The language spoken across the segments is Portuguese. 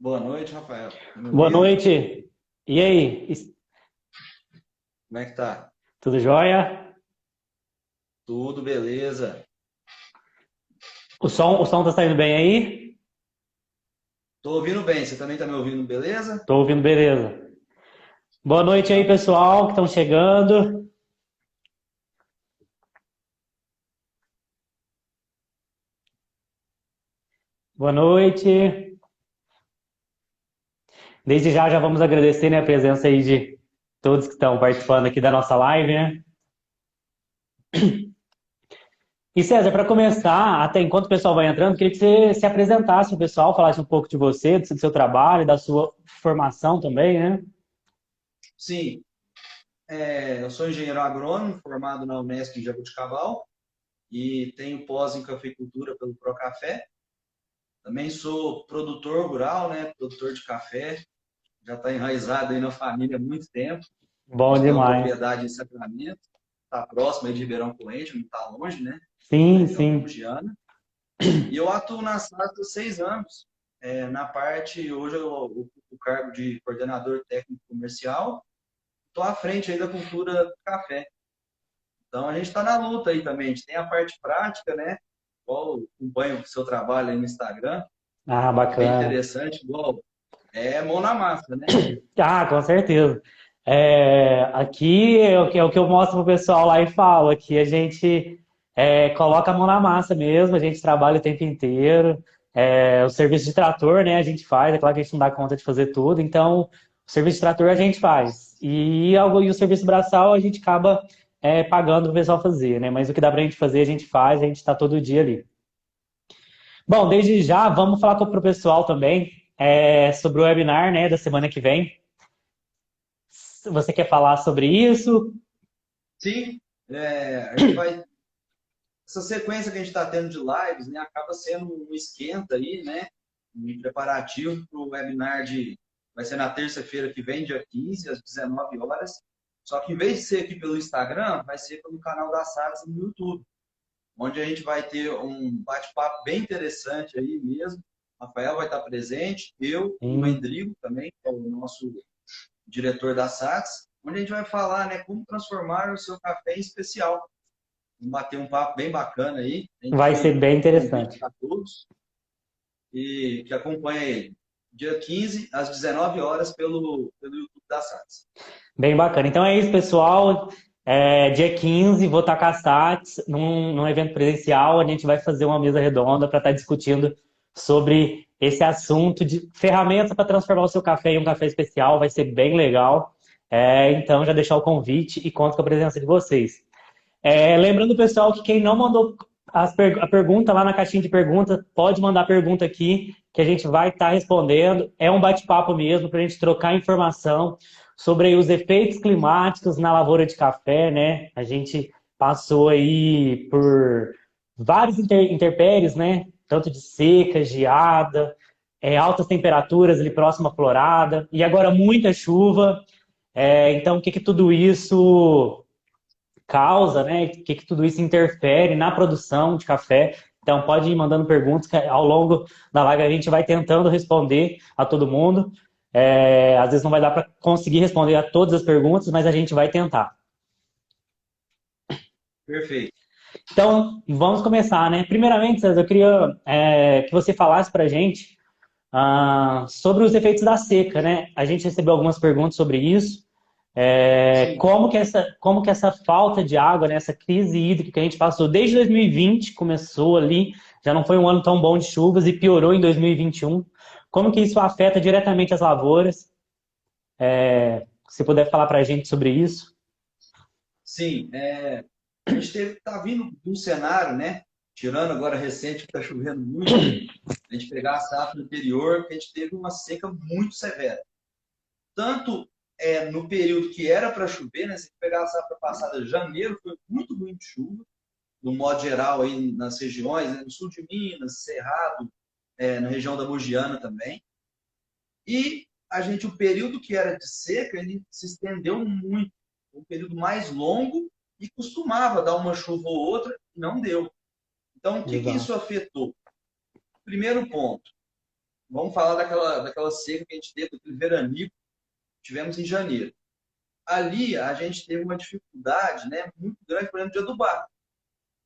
Boa noite, Rafael. Tá me Boa ouvindo? noite. E aí? Como é que tá? Tudo jóia? Tudo beleza. O som tá saindo bem aí? Tô ouvindo bem. Você também tá me ouvindo, beleza? Tô ouvindo, beleza. Boa noite aí, Então, pessoal, que estão chegando. Boa noite. Desde já vamos agradecer, né, a presença aí de todos que estão participando aqui da nossa live, né? E César, para começar, até enquanto o pessoal vai entrando, queria que você se apresentasse pro pessoal, falasse um pouco de você, do seu trabalho, da sua formação também, né? sim, eu sou engenheiro agrônomo, formado na Unesp em Jaboticabal e tenho pós em cafeicultura pelo Procafé. Também sou produtor rural, né? Produtor de café. Já está enraizado aí na família há muito tempo. A Bom gente tem uma demais. propriedade em Sacramento, está próximo aí de Ribeirão Poente, não está longe, né? Na Sim, região da sim. Mogiana. E eu atuo na SASP há 6 anos. Na parte, hoje eu ocupo o cargo de coordenador técnico comercial. Estou à frente aí da cultura do café. Então a gente está na luta aí também. A gente tem a parte prática, né? Igual eu acompanho o seu trabalho aí no Instagram. Ah, Bem bacana. interessante. Igual, é mão na massa, né? Ah, com certeza. Aqui é o que eu mostro pro pessoal lá e falo. Aqui a gente coloca a mão na massa mesmo, a gente trabalha o tempo inteiro. O serviço de trator, né, a gente faz. É claro que a gente não dá conta de fazer tudo, então o serviço de trator a gente faz. E o serviço braçal a gente acaba pagando o pessoal fazer, né? Mas o que dá pra gente fazer, a gente faz, a gente está todo dia ali. Bom, desde já, vamos falar pro pessoal também sobre o webinar, né, da semana que vem. Você quer falar sobre isso? Sim, a gente vai. Essa sequência que a gente está tendo de lives, né, acaba sendo um esquenta aí, né? Um preparativo para o webinar de. Vai ser na terça-feira que vem, dia 15, às 19 horas. Só que em vez de ser aqui pelo Instagram, vai ser pelo canal da SATS no YouTube, onde a gente vai ter um bate-papo bem interessante aí mesmo. Rafael vai estar presente, eu e o Sim. Endrigo também, que é o nosso diretor da SATS, onde a gente vai falar, né, como transformar o seu café em especial. Vamos bater um papo bem bacana aí. A Vai ser gente bem convida interessante. a todos e que acompanhem ele. Dia 15, às 19 horas, pelo YouTube da SATS. Bem bacana. Então é isso, pessoal. Dia 15, vou estar com a SATS num evento presencial. A gente vai fazer uma mesa redonda para estar discutindo sobre esse assunto de ferramentas para transformar o seu café em um café especial. Vai ser bem legal. Então, já deixar o convite e conto com a presença de vocês. Lembrando, pessoal, que quem não mandou a pergunta lá na caixinha de perguntas, pode mandar pergunta aqui, que a gente vai estar respondendo. É um bate-papo mesmo para a gente trocar informação sobre os efeitos climáticos na lavoura de café, né? A gente passou aí por vários intempéries, né? Tanto de seca, geada, altas temperaturas ali próximo à florada, e agora muita chuva. Então, o que tudo isso causa, né? O que tudo isso interfere na produção de café. Então, pode ir mandando perguntas que ao longo da live a gente vai tentando responder a todo mundo. Às vezes não vai dar para conseguir responder a todas as perguntas, mas a gente vai tentar. Perfeito. Então, vamos começar, né? Primeiramente, César, eu queria que você falasse para a gente sobre os efeitos da seca, né? A gente recebeu algumas perguntas sobre isso. Sim, Como que essa falta de água, né, essa crise hídrica que a gente passou desde 2020, começou ali, já não foi um ano tão bom de chuvas e piorou em 2021. Como que isso afeta diretamente as lavouras? Se puder falar para a gente sobre isso. sim. A gente está vindo de um cenário, né? Tirando agora recente que está chovendo muito, a gente pegar a safra anterior, que a gente teve uma seca muito severa. Tanto no período que era para chover, né? Se pegar a safra passada, janeiro foi muito ruim de chuva, no modo geral aí nas regiões, né? No sul de Minas, Cerrado, na região da Mogiana também. E o período que era de seca, ele se estendeu muito, um período mais longo e costumava dar uma chuva ou outra, não deu. Então, o que isso Exato. afetou? Primeiro ponto, vamos falar daquela seca que a gente teve, daquele veranico que tivemos em janeiro. Ali a gente teve uma dificuldade, né, muito grande, por exemplo, de adubar.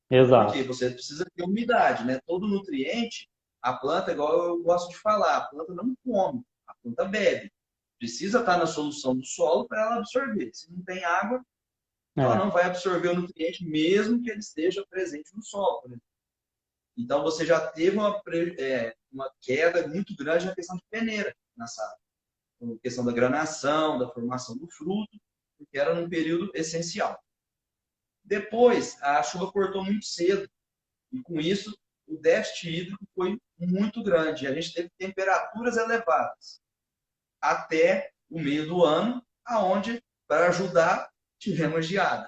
Porque Exato. você precisa ter umidade, né? Todo nutriente, a planta, igual eu gosto de falar, a planta não come, a planta bebe. Precisa estar na solução do solo para ela absorver. Se não tem água, ela É, não vai absorver o nutriente, mesmo que ele esteja presente no solo, né? Então, você já teve uma queda muito grande na questão de peneira na safra. Na questão da granação, da formação do fruto, porque era num período essencial. Depois, a chuva cortou muito cedo. E com isso, o déficit hídrico foi muito grande. A gente teve temperaturas elevadas até o meio do ano, aonde, para ajudar, tivemos geada.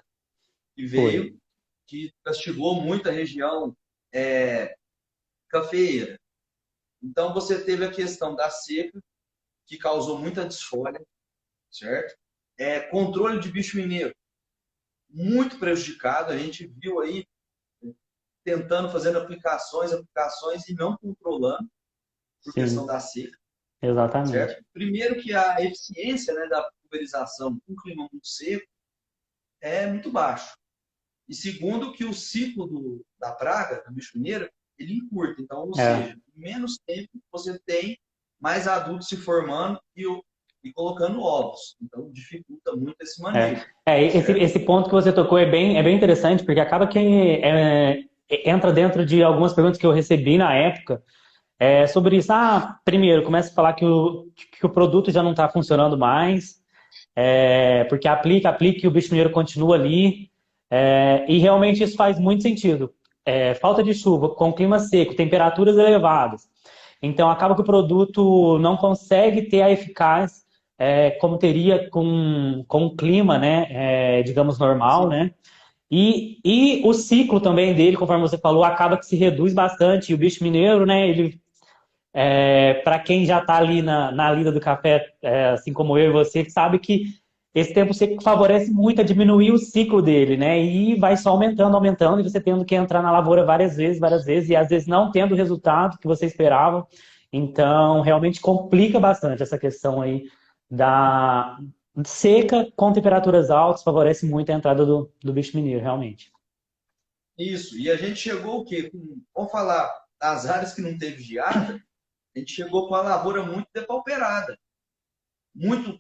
E foi. veio que castigou muito a região cafeeira. Então, você teve a questão da seca, que causou muita desfolha, certo? Controle de bicho mineiro, muito prejudicado. A gente viu aí tentando, fazendo aplicações e não controlando por questão Sim, da seca. exatamente. Certo? Primeiro que a eficiência, né, da pulverização com clima muito seco é muito baixo. E segundo que o ciclo da praga, do bicho mineiro, ele encurta. Então, ou É. seja, menos tempo você tem mais adultos se formando e colocando ovos. Então, dificulta muito esse manejo. Certo? Esse ponto que você tocou é bem interessante, porque acaba que entra dentro de algumas perguntas que eu recebi na época sobre isso. Ah, primeiro, começa a falar que o produto já não está funcionando mais, porque aplica e o bicho mineiro continua ali, e realmente isso faz muito sentido. Falta de chuva, com clima seco, temperaturas elevadas. Então, acaba que o produto não consegue ter a eficácia como teria com o clima, né, digamos, normal, Sim. né? E o ciclo também dele, conforme você falou, acaba que se reduz bastante. E o bicho mineiro, né, ele para quem já está ali na lida do café, assim como eu e você, que sabe que esse tempo seco favorece muito a diminuir o ciclo dele, né? E vai só aumentando, aumentando, e você tendo que entrar na lavoura várias vezes, e às vezes não tendo o resultado que você esperava. Então, realmente complica bastante essa questão aí da seca com temperaturas altas, favorece muito a entrada do bicho mineiro, realmente. Isso. E a gente chegou o quê? Vamos falar das áreas que não teve geada, a gente chegou com a lavoura muito depauperada. Muito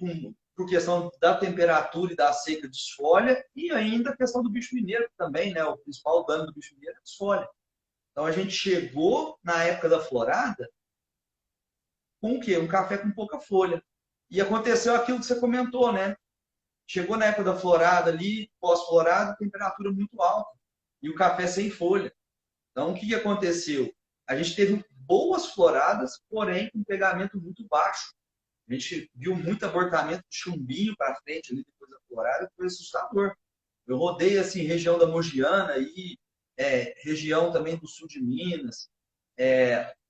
por questão da temperatura e da seca de desfolha, e ainda a questão do bicho mineiro também, né? O principal dano do bicho mineiro é a desfolha. Então a gente chegou na época da florada com o quê? Um café com pouca folha. E aconteceu aquilo que você comentou, né? Chegou na época da florada ali, pós-florada, temperatura muito alta. E o café sem folha. Então o que aconteceu? A gente teve boas floradas, porém com pegamento muito baixo. A gente viu muito abortamento de chumbinho para frente ali depois da florada, foi assustador. Eu rodei assim região da Mogiana e região também do sul de Minas.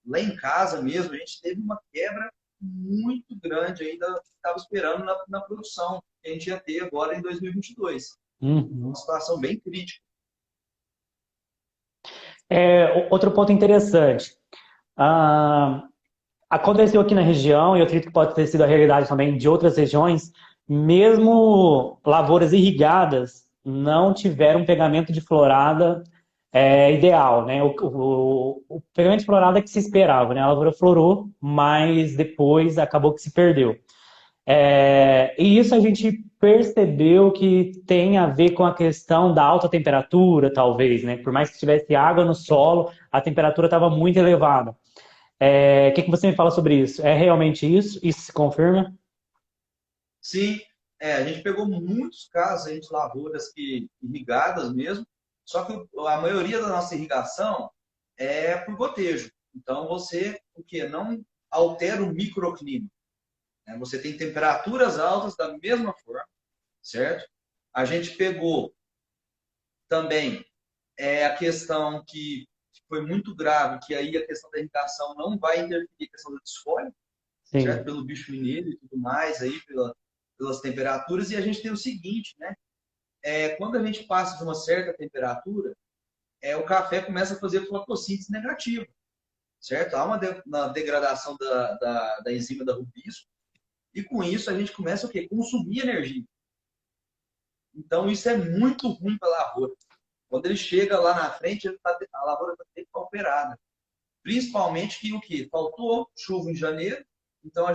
Lá em casa mesmo, a gente teve uma quebra muito grande ainda, estava esperando na produção que a gente ia ter agora em 2022. Uma Uhum. situação bem crítica. Outro ponto interessante. Ah, aconteceu aqui na região, e eu acredito que pode ter sido a realidade também de outras regiões, mesmo lavouras irrigadas não tiveram um pegamento de florada ideal, né? O pegamento de florada é que se esperava, né? A lavoura florou, mas depois acabou que se perdeu. E isso a gente percebeu que tem a ver com a questão da alta temperatura, talvez, né? Por mais que tivesse água no solo, a temperatura estava muito elevada. Que você me fala sobre isso? É realmente isso? Isso se confirma? Sim, a gente pegou muitos casos aí de lavouras irrigadas mesmo, só que a maioria da nossa irrigação é por gotejo. Então você o que não altera o microclima, né? Você tem temperaturas altas da mesma forma, certo? A gente pegou também a questão que foi muito grave, que aí a questão da irrigação não vai interferir a questão da desfolha, certo? Sim. Pelo bicho mineiro e tudo mais, aí pelas temperaturas. E a gente tem o seguinte, né? Quando a gente passa de uma certa temperatura, o café começa a fazer fotossíntese negativa. certo? Há uma degradação da enzima da rubisco, e com isso a gente começa o quê? Consumir energia. Então isso é muito ruim para a lavoura. Quando ele chega lá na frente, a lavoura está sempre operada. Principalmente que o que? Faltou chuva em janeiro, então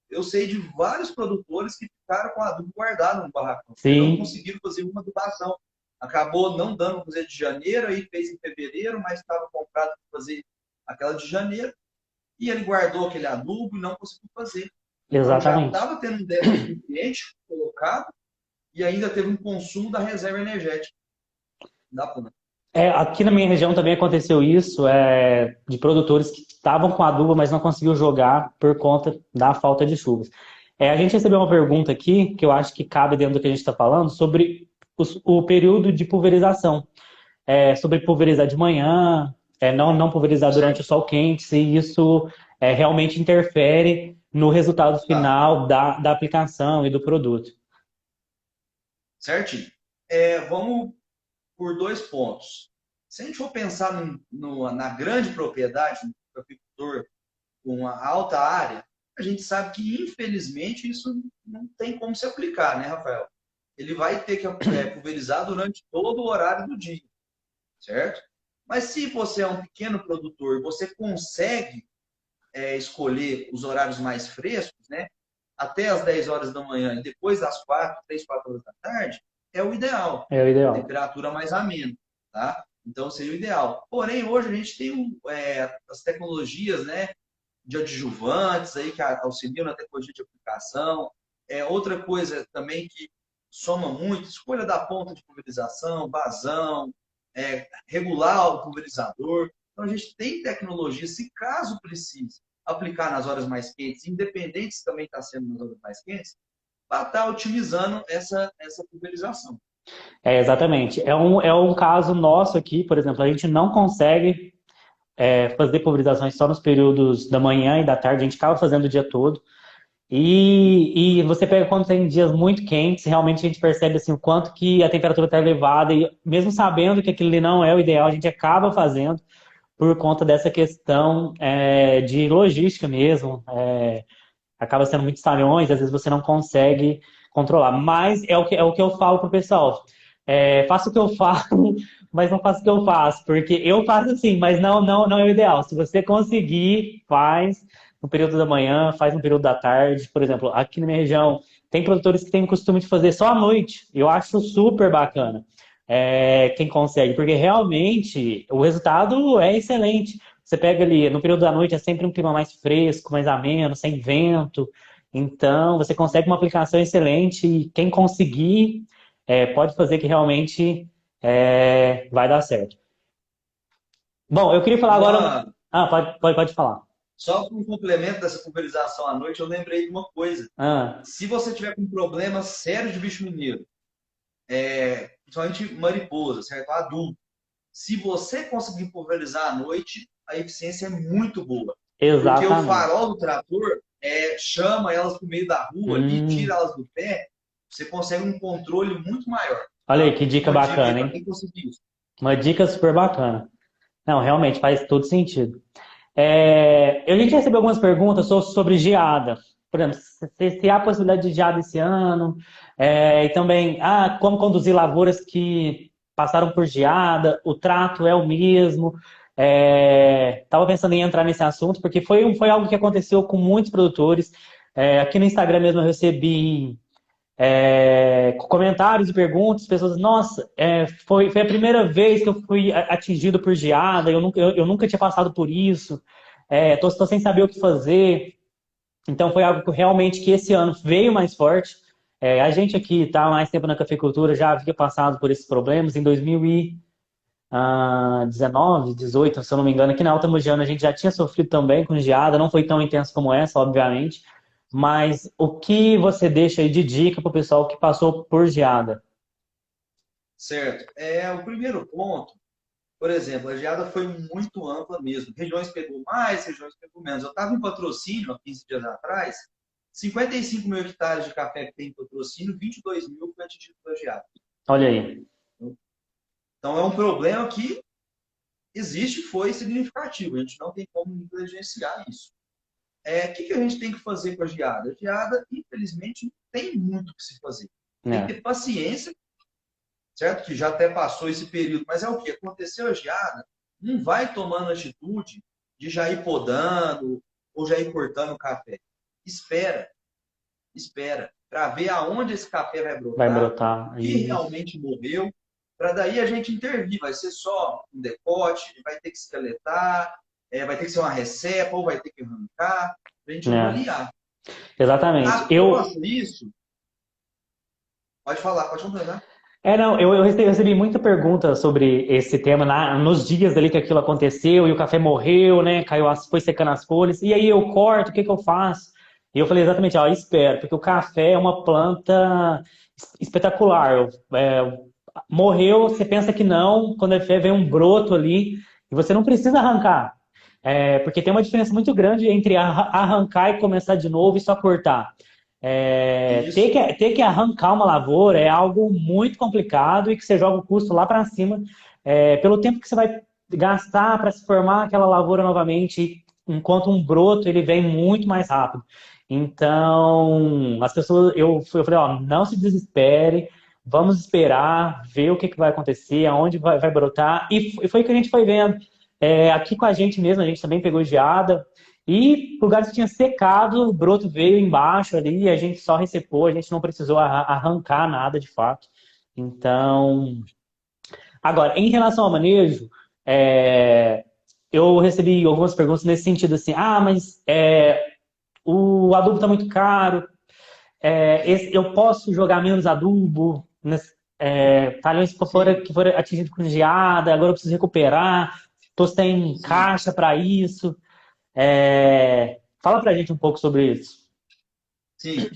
eu sei de vários produtores que ficaram com adubo guardado no barracão, porque não Sim, conseguiram fazer uma adubação. Acabou não dando para fazer de janeiro, aí fez em fevereiro, mas estava comprado para fazer aquela de janeiro, e ele guardou aquele adubo e não conseguiu fazer. Então já exatamente. estava tendo um déficit de nutriente colocado e ainda teve um consumo da reserva energética da planta. Aqui na minha região também aconteceu isso, de produtores que estavam com adubo, mas não conseguiu jogar por conta da falta de chuvas. A gente recebeu uma pergunta aqui, que eu acho que cabe dentro do que a gente está falando, sobre o período de pulverização. Sobre pulverizar de manhã, não pulverizar durante o Certo? sol quente, se isso realmente interfere no resultado Tá. final da aplicação e do produto. Certinho. Vamos por dois pontos. Se a gente for pensar na grande propriedade, no agricultor com uma alta área, a gente sabe que, infelizmente, isso não tem como se aplicar, né, Rafael? Ele vai ter que pulverizar durante todo o horário do dia, certo? Mas se você é um pequeno produtor, você consegue escolher os horários mais frescos, né? Até as 10 horas da manhã e depois das 4, 3, 4 horas da tarde, é o ideal. É o A ideal. temperatura mais amena, tá? Então seria o ideal. Porém, hoje a gente tem as tecnologias, né, de adjuvantes aí que auxiliam na tecnologia de aplicação. Outra coisa também que soma muito, escolha da ponta de pulverização, vazão, regular o pulverizador. Então a gente tem tecnologia, se caso precise aplicar nas horas mais quentes, independente se também está sendo nas horas mais quentes, para estar otimizando essa pulverização. Exatamente. É um caso nosso aqui, por exemplo, a gente não consegue fazer pulverizações só nos períodos da manhã e da tarde, a gente acaba fazendo o dia todo. E você pega quando tem dias muito quentes, realmente a gente percebe assim, o quanto que a temperatura está elevada, e mesmo sabendo que aquilo ali não é o ideal, a gente acaba fazendo por conta dessa questão de logística mesmo. Acaba sendo muitos talhões, às vezes você não consegue controlar. Mas é o que eu falo pro pessoal. Faça o que eu falo, mas não faça o que eu faço, porque eu faço assim, mas não é o ideal. Se você conseguir, faz no período da manhã, faz no período da tarde. Por exemplo, aqui na minha região, tem produtores que têm o costume de fazer só à noite. Eu acho super bacana. Quem consegue, porque realmente o resultado é excelente. Você pega ali, no período da noite é sempre um clima mais fresco, mais ameno, sem vento. Então, você consegue uma aplicação excelente e quem conseguir pode fazer que realmente vai dar certo. Bom, eu queria falar agora. Uma, Ah, pode falar. Só um complemento dessa pulverização à noite, eu lembrei de uma coisa. Ah, Se você tiver com um problema sério de bicho mineiro, principalmente mariposa, certo? Adulto, se você conseguir pulverizar à noite, a eficiência é muito boa. Porque o exatamente. farol do trator chama elas para o meio da rua ali, tira Hum, elas do pé, você consegue um controle muito maior. olha aí Tá? que dica Uma dica aí bacana, para hein? quem conseguir isso. Uma dica super bacana. Não, realmente faz todo sentido. A gente recebeu algumas perguntas sobre geada. Por exemplo, se há possibilidade de geada esse ano, e também como conduzir lavouras que passaram por geada, o trato é o mesmo. Estava pensando em entrar nesse assunto, porque foi algo que aconteceu com muitos produtores. Aqui no Instagram mesmo eu recebi comentários e perguntas, pessoas, nossa, foi a primeira vez que eu fui atingido por geada, eu nunca tinha passado por isso, tô sem saber o que fazer. Então foi algo que realmente que esse ano veio mais forte. A gente aqui está há mais tempo na cafeicultura, já havia passado por esses problemas. Em 2019, 18, se eu não me engano, aqui na Alta Mogiana a gente já tinha sofrido também com geada, não foi tão intenso como essa, obviamente. Mas o que você deixa aí de dica para o pessoal que passou por geada? Certo. O primeiro ponto, por exemplo, a geada foi muito ampla mesmo. Regiões pegou mais, regiões pegou menos. Eu estava em patrocínio há 15 dias atrás, 55 mil hectares de café que tem em patrocínio, 22 mil foi atingido pela geada. Olha aí. Então é um problema que existe, foi significativo. A gente não tem como negligenciar isso. O que a gente tem que fazer com a geada? A geada, infelizmente, não tem muito o que se fazer. Tem que É, ter paciência, certo? Que já até passou esse período, mas é o que? Aconteceu a geada, não vai tomando atitude de já ir podando ou já ir cortando o café. Espera, espera, para ver aonde esse café vai vai brotar, o brotar. que realmente morreu, para daí a gente intervir. Vai ser só um decote, vai ter que esqueletar, vai ter que ser uma recepa ou vai ter que arrancar, para a gente Né? avaliar. Exatamente. Após isso, pode falar, pode completar. Não, eu recebi muita pergunta sobre esse tema nos dias ali que aquilo aconteceu e o café morreu, né? Caiu, foi secando as folhas. E aí eu corto, o que que eu faço? E eu falei exatamente, ó, espera, porque o café é uma planta espetacular. Morreu, você pensa que não, quando vem um broto ali, e você não precisa arrancar. Porque tem uma diferença muito grande entre arrancar e começar de novo e só cortar. Isso, Ter que arrancar uma lavoura é algo muito complicado e que você joga o custo lá para cima, pelo tempo que você vai gastar para se formar aquela lavoura novamente, enquanto um broto ele vem muito mais rápido. Então, as pessoas, eu falei, ó, não se desespere, vamos esperar, ver o que, que vai acontecer, aonde vai brotar, e foi o que a gente foi vendo. Aqui com a gente mesmo, a gente também pegou geada, e lugares que tinha secado, o broto veio embaixo ali, e a gente só recepou, a gente não precisou arrancar nada de fato. Então, agora, em relação ao manejo, eu recebi algumas perguntas nesse sentido assim, mas o adubo está muito caro, eu posso jogar menos adubo, talhões sim, que foram atingidos com geada, agora eu preciso recuperar, estou sem sim. caixa para isso. Fala pra gente um pouco sobre isso. Sim,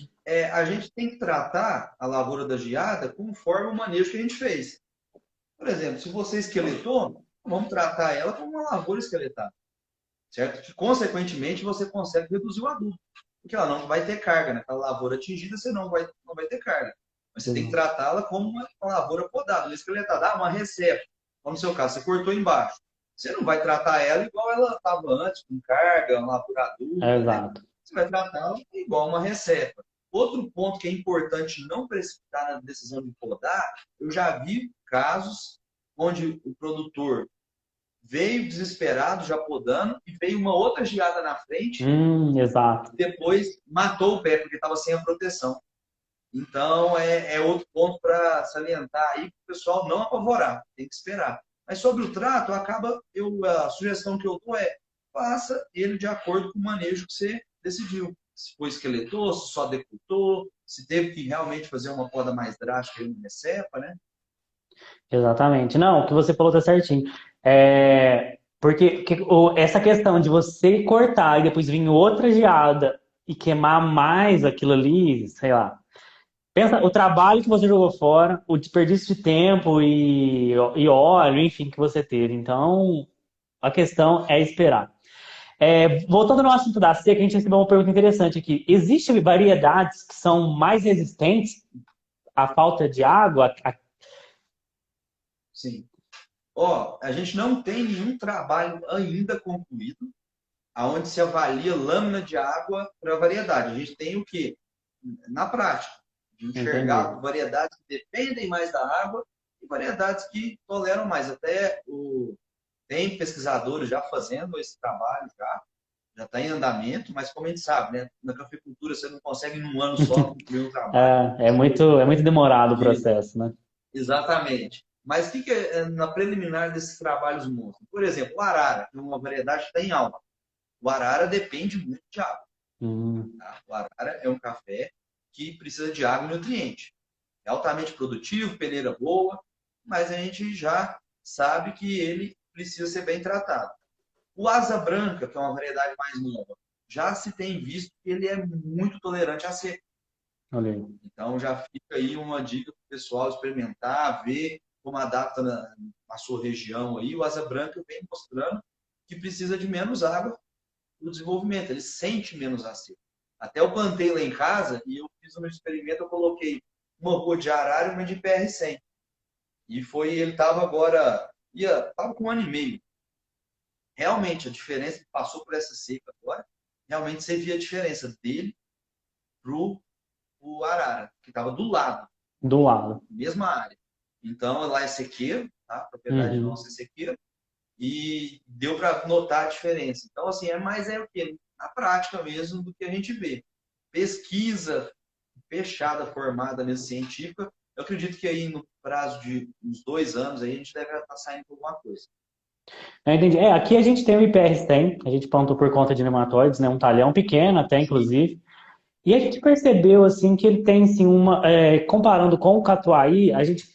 a gente tem que tratar a lavoura da geada conforme o manejo que a gente fez. Por exemplo, se você esqueletou, vamos tratar ela como uma lavoura esqueletada, certo? Que, consequentemente, você consegue reduzir o adubo, porque ela não vai ter carga, né? Aquela lavoura atingida, você não vai ter carga. Mas você tem que tratá-la como uma lavoura podada, uma esqueletada. Uma recepa. Como no seu caso, você cortou embaixo. Você não vai tratar ela igual ela estava antes, com carga, uma lavoura adulta, né? Exato. Você vai tratá-la igual uma recepa. Outro ponto que é importante não precipitar na decisão de podar, eu já vi casos onde o produtor veio desesperado, já podando, e veio uma outra geada na frente, Exato. e depois matou o pé, porque estava sem a proteção. Então, é outro ponto para salientar aí, para o pessoal não apavorar, tem que esperar. Mas sobre o trato, a sugestão que eu dou faça ele de acordo com o manejo que você decidiu. Se foi esqueletou, se só decultou, se teve que realmente fazer uma poda mais drástica em recepa, né? Exatamente. Não, o que você falou tá certinho. Porque essa questão de você cortar e depois vir outra geada e queimar mais aquilo ali, sei lá. Pensa o trabalho que você jogou fora, o desperdício de tempo e óleo, enfim, que você teve. Então, a questão é esperar. Voltando no assunto da seca, a gente recebeu uma pergunta interessante aqui. Existem variedades que são mais resistentes à falta de água? Sim. A gente não tem nenhum trabalho ainda concluído aonde se avalia lâmina de água para variedade. A gente tem o quê? Na prática, de Entendi. enxergar variedades que dependem mais da água e variedades que toleram mais. Tem pesquisadores já fazendo esse trabalho, já está em andamento, mas como a gente sabe, né? Na cafeicultura você não consegue em um ano só concluir um trabalho. É muito demorado o processo, né? Exatamente. Mas o que é na preliminar desses trabalhos mostram? Por exemplo, o arara, que é uma variedade que está em alta. O arara depende muito de água. Hum, Tá? O arara é um café que precisa de água e nutriente. É altamente produtivo, peneira boa, mas a gente já sabe que ele precisa ser bem tratado. O asa branca, que é uma variedade mais nova, já se tem visto que ele é muito tolerante à seca. olha aí. Então já fica aí uma dica para o pessoal experimentar, ver como adapta na sua região aí. O asa branca vem mostrando que precisa de menos água no desenvolvimento, ele sente menos a seca. Até eu plantei lá em casa e eu fiz um experimento, eu coloquei uma rua de arara e uma de PR100. E ele estava agora, estava com 1 ano e meio. realmente a diferença que passou por essa seca agora, realmente você via a diferença dele pro o Arara, que estava do lado, Do lado. mesma área. Então, lá é sequeiro, tá? A propriedade Uhum. nossa é sequeiro, e deu para notar a diferença. Então, assim, é o quê? Na prática mesmo do que a gente vê. Pesquisa fechada, formada mesmo, científica, eu acredito que aí no prazo de uns 2 anos aí a gente deve estar saindo com alguma coisa. Eu entendi. Aqui a gente tem o IPR-100, a gente plantou por conta de nematóides, né? Um talhão pequeno até, Sim, inclusive. E a gente percebeu assim que ele tem assim comparando com o Catuai,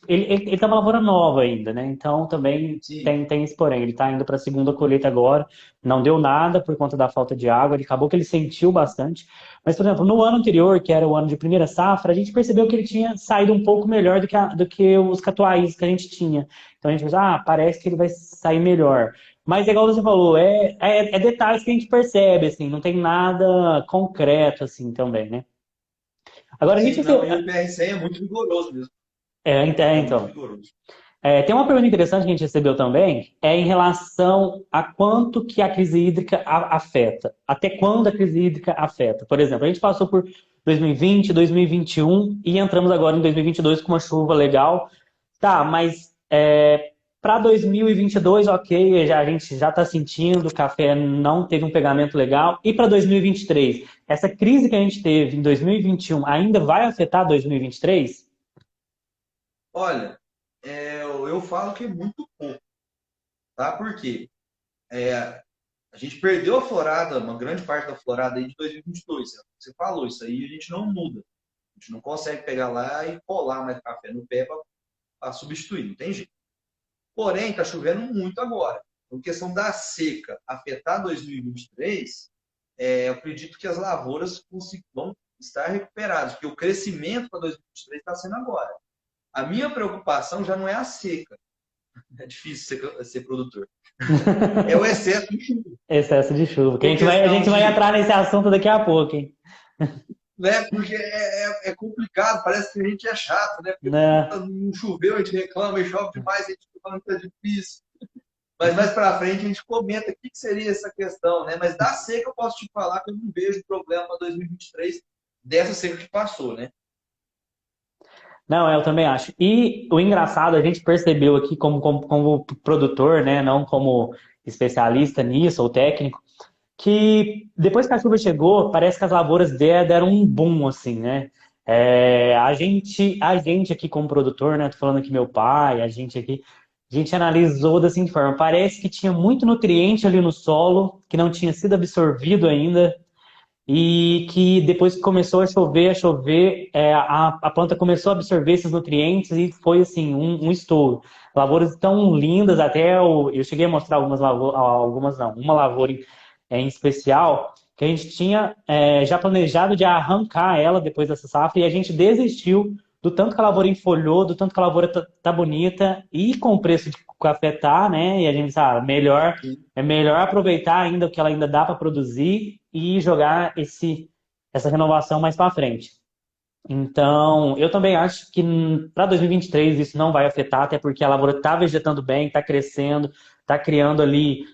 ele tá uma lavoura nova ainda, né? Então também sim. tem esse porém. Ele está indo para a segunda colheita agora, não deu nada por conta da falta de água. Ele acabou que ele sentiu bastante. Mas por exemplo, no ano anterior, que era o ano de primeira safra, a gente percebeu que ele tinha saído um pouco melhor do que os Catuais que a gente tinha. Então a gente pensou, parece que ele vai sair melhor. Mas é igual você falou, é detalhes que a gente percebe, assim, não tem nada concreto, assim, também, né? Agora a gente... Sim, não, e o PR100 é muito rigoroso mesmo. É muito Então, rigoroso. tem uma pergunta interessante que a gente recebeu também, é em relação a quanto que a crise hídrica afeta. Até quando a crise hídrica afeta? Por exemplo, a gente passou por 2020, 2021 e entramos agora em 2022 com uma chuva legal. Tá, mas para 2022, ok, a gente já está sentindo, o café não teve um pegamento legal. E para 2023, essa crise que a gente teve em 2021 ainda vai afetar 2023? Olha, eu falo que é muito pouco, tá? Por quê? A gente perdeu a florada, uma grande parte da florada aí de 2022. Você falou, isso aí a gente não muda. A gente não consegue pegar lá e colar mais café no pé para substituir, não tem jeito. Porém, está chovendo muito agora. Então, questão da seca afetar 2023, eu acredito que as lavouras vão estar recuperadas, porque o crescimento para 2023 está sendo agora. A minha preocupação já não é a seca, é difícil ser produtor, é o excesso de chuva. Excesso de chuva, que Por a questão gente vai de. entrar nesse assunto daqui a pouco, hein? Né, porque é complicado, parece que a gente é chato, né? Porque Né? não choveu, a gente reclama, e chove demais, a gente fica falando que é difícil. Mas mais para frente a gente comenta o que seria essa questão, né? Mas da seca eu posso te falar que eu não vejo problema para 2023 dessa seca que passou, né? Não, eu também acho. E o engraçado, a gente percebeu aqui como produtor, né, não como especialista nisso ou técnico, que depois que a chuva chegou, parece que as lavouras deram um boom, assim, né? A gente aqui como produtor, né? Tô falando aqui meu pai, a gente analisou da seguinte forma: parece que tinha muito nutriente ali no solo que não tinha sido absorvido ainda e que depois que começou a chover, a planta começou a absorver esses nutrientes e foi assim um estouro. Lavouras tão lindas, eu cheguei a mostrar algumas não, uma lavoura em especial que a gente tinha já planejado de arrancar ela depois dessa safra e a gente desistiu do tanto que a lavoura enfolhou, do tanto que a lavoura tá bonita e com o preço de café tá, né? E a gente sabe, Sim. é melhor aproveitar ainda o que ela ainda dá para produzir e jogar essa renovação mais para frente. Então, eu também acho que para 2023 isso não vai afetar, até porque a lavoura está vegetando bem, está crescendo, está criando ali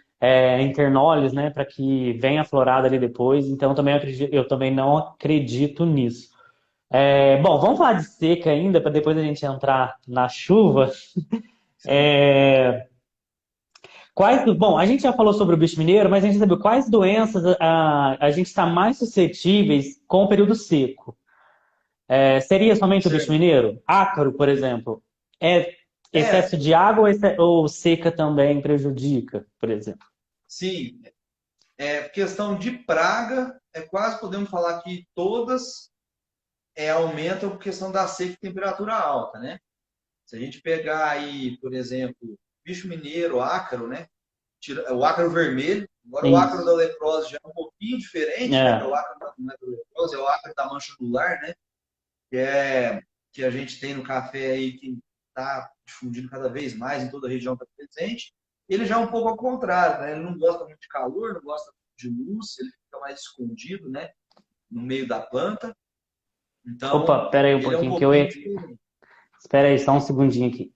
internólios, né, para que venha a florada ali depois. Então, eu também não acredito nisso. Bom, vamos falar de seca ainda, para depois a gente entrar na chuva. Sim. Bom, a gente já falou sobre o bicho mineiro, mas a gente sabe quais doenças a gente está mais suscetíveis com o período seco. Seria somente o bicho Certo. mineiro? Ácaro, por exemplo. É excesso É, de água ou seca também prejudica, por exemplo? sim. Questão de praga, quase podemos falar que todas aumentam por questão da seca e temperatura alta, né? Se a gente pegar aí, por exemplo, bicho mineiro, ácaro, né? O ácaro vermelho, agora o ácaro Isso. da leprose já é um pouquinho diferente, né? Que é o É. ácaro não é da leprose, é o ácaro da mancha anular, né? Que é que a gente tem no café aí que está difundindo cada vez mais em toda a região que está presente. Ele já é um pouco ao contrário, né? Ele não gosta muito de calor, não gosta de luz, ele fica mais escondido, né? No meio da planta. Então, Opa, pera aí um ele é um pouquinho pouquinho diferente. Espera aí, só um segundinho aqui.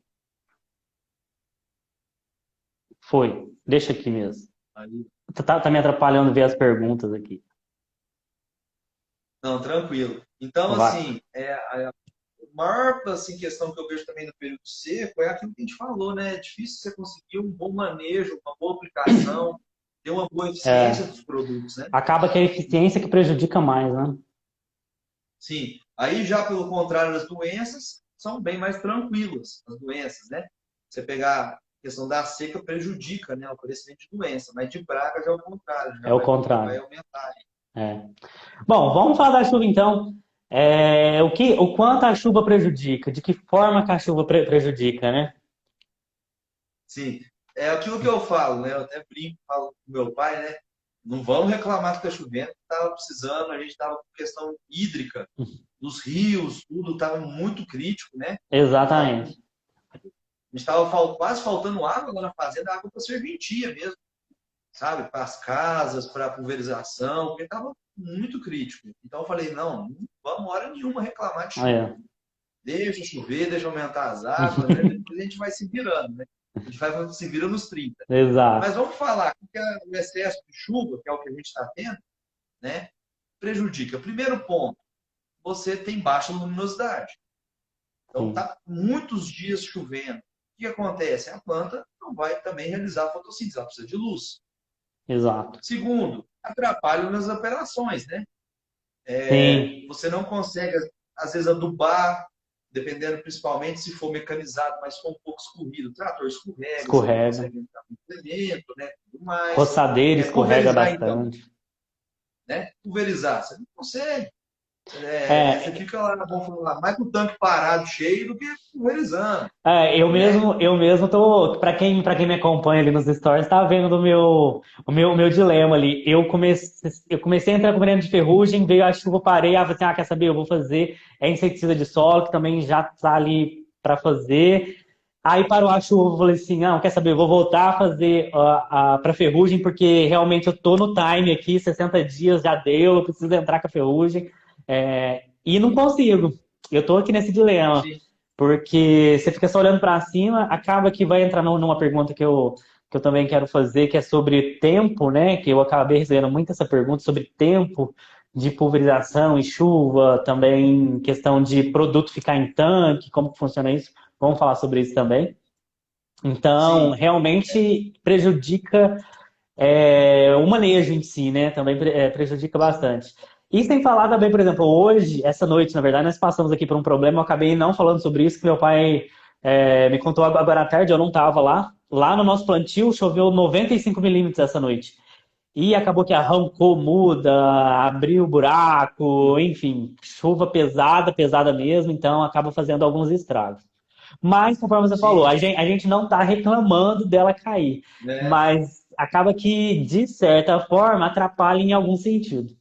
Foi. Deixa aqui mesmo. Aí, Tá me atrapalhando ver as perguntas aqui. não, tranquilo. Então, Vai. assim, a maior assim, questão que eu vejo também no período seco é aquilo que a gente falou, né? É difícil você conseguir um bom manejo, uma boa aplicação, ter uma boa eficiência É, dos produtos, né? acaba que é a eficiência que prejudica mais, né? Sim. Aí já pelo contrário, as doenças são bem mais tranquilas, as doenças, né? Você pegar a questão da seca prejudica, né, o crescimento de doença, mas de praga já é o contrário, É o já vai contrário. aumentar. É. Bom, vamos falar da chuva então. O quanto a chuva prejudica? De que forma que a chuva prejudica, né? Sim. É aquilo que eu falo, né? Eu até brinco, falo com meu pai, né? Não vamos reclamar que está chovendo, estava precisando, a gente estava com questão hídrica, dos rios, tudo estava muito crítico, né? A Exatamente. gente estava quase faltando água lá na fazenda, água para serventia mesmo, sabe? Para as casas, para a pulverização, porque estava muito crítico. Então eu falei, não vamos hora nenhuma reclamar de Ah, chuva. é. Deixa chover, deixa aumentar as águas, né? Depois a gente vai se virando, né? A gente vai se virando nos 30. Mas Exato. vamos falar que o excesso de chuva, que é o que a gente está tendo, né, prejudica. Primeiro ponto, você tem baixa luminosidade. Então, Sim. está muitos dias chovendo. O que acontece? A planta não vai também realizar a fotossíntese, ela precisa de luz. Exato. Segundo, atrapalha nas operações, né? Sim. Você não consegue, às vezes, adubar, dependendo principalmente se for mecanizado, mas for um pouco escorrido. O trator escorrega, você não Escorrega. consegue entrar no implemento, né? Tudo mais. Roçadeira escorrega Pulverizar, então, bastante. né? Pulverizar, você não consegue. Você É, fica lá, vamos falar, mais com o tanque parado cheio do que pulverizando, né? eu mesmo tô, para quem me acompanha ali nos stories, tá vendo o meu dilema ali. Eu comecei a entrar com veneno de ferrugem, veio a chuva, parei, falei assim, quer saber, eu vou fazer inseticida de solo, que também já tá ali para fazer. Aí parou a chuva, eu falei assim, não, quer saber, eu vou voltar a fazer para ferrugem, porque realmente eu tô no time aqui, 60 dias já deu, eu preciso entrar com a ferrugem. E não consigo. Eu tô aqui nesse dilema. Sim, Porque você fica só olhando para cima, acaba que vai entrar numa pergunta que eu também quero fazer, que é sobre tempo, né? Que eu acabei recebendo muito essa pergunta sobre tempo de pulverização e chuva, também questão de produto ficar em tanque, como que funciona isso. Vamos falar sobre isso também. Então, sim, realmente prejudica o manejo em si, né? Também prejudica bastante. E sem falar também, por exemplo, hoje, essa noite, na verdade, nós passamos aqui por um problema, eu acabei não falando sobre isso, que meu pai me contou agora à tarde, eu não estava lá. Lá no nosso plantio choveu 95 milímetros essa noite. E acabou que arrancou muda, abriu buraco, enfim, chuva pesada, pesada mesmo, então acaba fazendo alguns estragos. Mas, conforme você falou, sim, a gente não está reclamando dela cair, né? mas acaba que, de certa forma, atrapalha em algum sentido.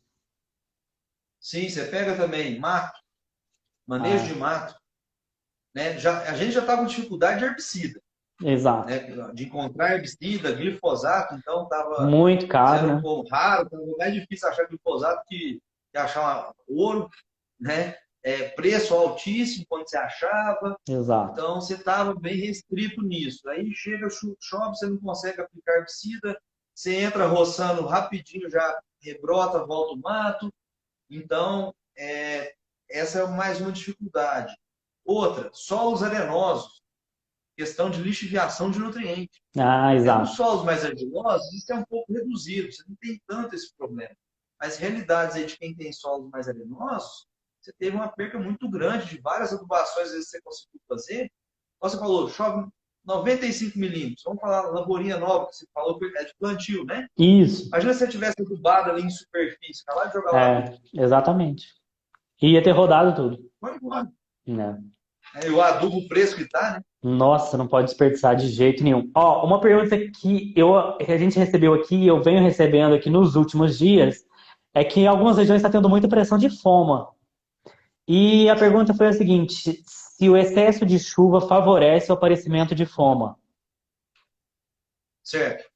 Sim, você pega também mato, manejo Ah, de mato, né? A gente já está com dificuldade de herbicida, exato. né? De encontrar herbicida, glifosato, então estava Muito caro, sendo um né? pouco raro, estava mais difícil achar glifosato que achar ouro, né? Preço altíssimo quando você achava, Exato. então você estava bem restrito nisso. Aí chega, chove, você não consegue aplicar herbicida, você entra roçando rapidinho, já rebrota, volta o mato. Então, essa é mais uma dificuldade. Outra, solos arenosos, questão de lixiviação de nutrientes. Ah, Nos exato. solos mais argilosos, isso é um pouco reduzido, você não tem tanto esse problema. Mas realidades aí de quem tem solos mais arenosos, você teve uma perca muito grande de várias adubações, às vezes você conseguiu fazer. Você falou, chove 95 milímetros. Vamos falar lavourinha nova, que você falou que é de plantio, né? Isso. Imagina se você tivesse adubado ali em superfície, acabar de jogar o adubo. Exatamente. Ia ter rodado tudo. Vai embora. Né? E o adubo preço que tá, né? Nossa, não pode desperdiçar de jeito nenhum. Ó, uma pergunta que a gente recebeu aqui, e eu venho recebendo aqui nos últimos dias, é que em algumas regiões está tendo muita pressão de foma. E a pergunta foi a seguinte: se o excesso de chuva favorece o aparecimento de foma? Certo.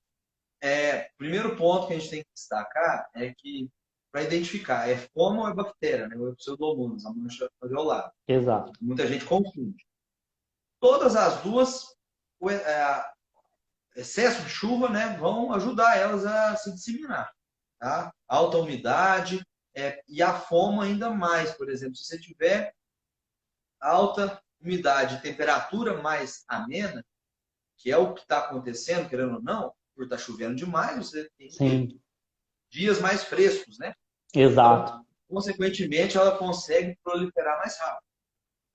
Primeiro ponto que a gente tem que destacar é que, para identificar, é foma ou é bactéria, né? Ou é pseudomonas, a mancha alveolar. Exato. Muita gente confunde. Todas as duas, excesso de chuva, né, vão ajudar elas a se disseminar, tá? Alta umidade e a foma ainda mais, por exemplo, se você tiver alta umidade, temperatura mais amena, que é o que está acontecendo, querendo ou não, por estar chovendo demais, você tem Sim, dias mais frescos, né? Então, exato. consequentemente, ela consegue proliferar mais rápido.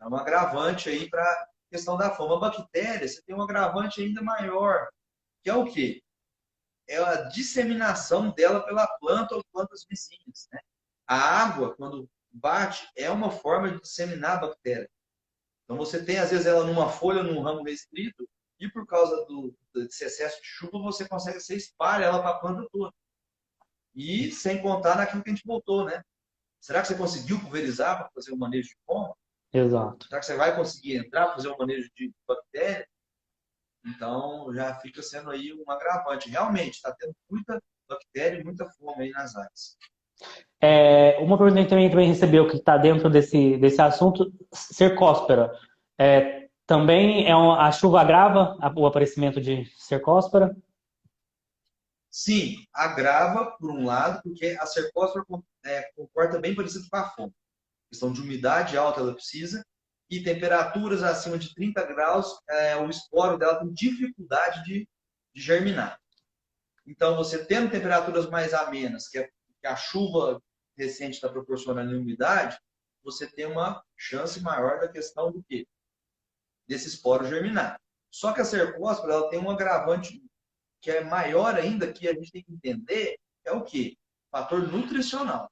É um agravante aí para a questão da fome. A bactéria, você tem um agravante ainda maior, que é o quê? É a disseminação dela pela planta ou plantas vizinhas, né? A água, quando bate, é uma forma de disseminar a bactéria. Então, você tem, às vezes, ela numa folha, num ramo restrito, e por causa desse excesso de chuva, você consegue, você espalha ela para a planta toda. E sem contar naquilo que a gente botou, né? Será que você conseguiu pulverizar para fazer o manejo de fome? Exato. Será que você vai conseguir entrar para fazer o manejo de bactéria? Então, já fica sendo aí um agravante. Realmente, está tendo muita bactéria e muita fome aí nas áreas. Uma pergunta que a gente também recebeu que está dentro desse assunto, cercóspora. Também a chuva agrava o aparecimento de cercóspora? Sim, agrava, por um lado, porque a cercóspora comporta bem parecido com a fome. Questão de umidade alta ela precisa, e temperaturas acima de 30 graus, o esporo dela tem dificuldade de germinar. Então, você tendo temperaturas mais amenas, que a chuva recente está proporcionando em umidade, você tem uma chance maior da questão do quê? Desse esporo germinar. Só que a cercóspora ela tem um agravante que é maior ainda, que a gente tem que entender, é o quê? Fator nutricional.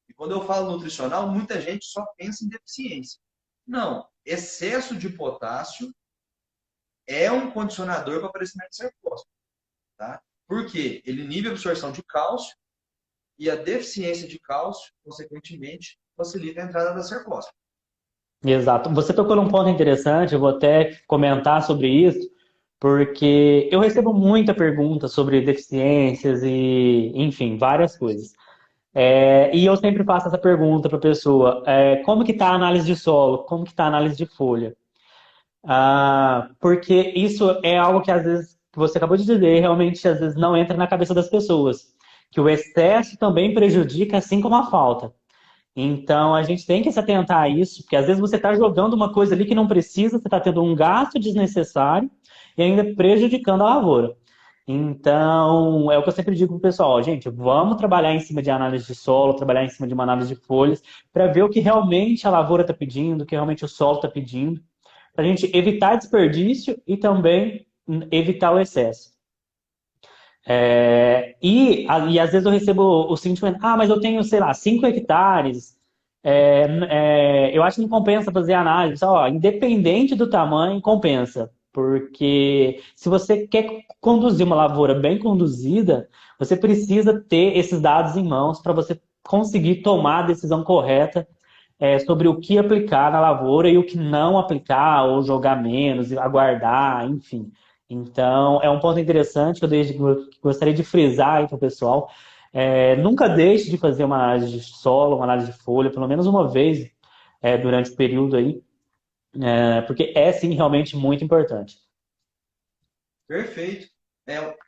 E quando eu falo nutricional, muita gente só pensa em deficiência. Não, excesso de potássio é um condicionador para o aparecimento de cercóspora. Tá? Por quê? Ele inibe a absorção de cálcio e a deficiência de cálcio, consequentemente, facilita a entrada da cercóspora. Exato. Você tocou num ponto interessante, eu vou até comentar sobre isso, porque eu recebo muita pergunta sobre deficiências e, enfim, várias coisas. E eu sempre faço essa pergunta para a pessoa: como que está a análise de solo? Como que está a análise de folha? Porque isso é algo que às vezes, que você acabou de dizer, realmente às vezes não entra na cabeça das pessoas. Que o excesso também prejudica, assim como a falta. Então a gente tem que se atentar a isso, porque às vezes você está jogando uma coisa ali que não precisa, você está tendo um gasto desnecessário e ainda prejudicando a lavoura. Então, é o que eu sempre digo pro pessoal, ó, gente, vamos trabalhar em cima de análise de solo, trabalhar em cima de uma análise de folhas, para ver o que realmente a lavoura está pedindo, o que realmente o solo está pedindo, para a gente evitar desperdício e também evitar o excesso. E às vezes eu recebo o sentimento, mas eu tenho, sei lá, 5 hectares, eu acho que não compensa fazer análise. Ó, independente do tamanho, compensa. Porque se você quer conduzir uma lavoura bem conduzida, você precisa ter esses dados em mãos para você conseguir tomar a decisão correta sobre o que aplicar na lavoura e o que não aplicar, ou jogar menos, aguardar, enfim. Então, é um ponto interessante que gostaria de frisar aí para o pessoal. Nunca deixe de fazer uma análise de solo, uma análise de folha, pelo menos uma vez durante o período aí, porque é sim realmente muito importante. Perfeito.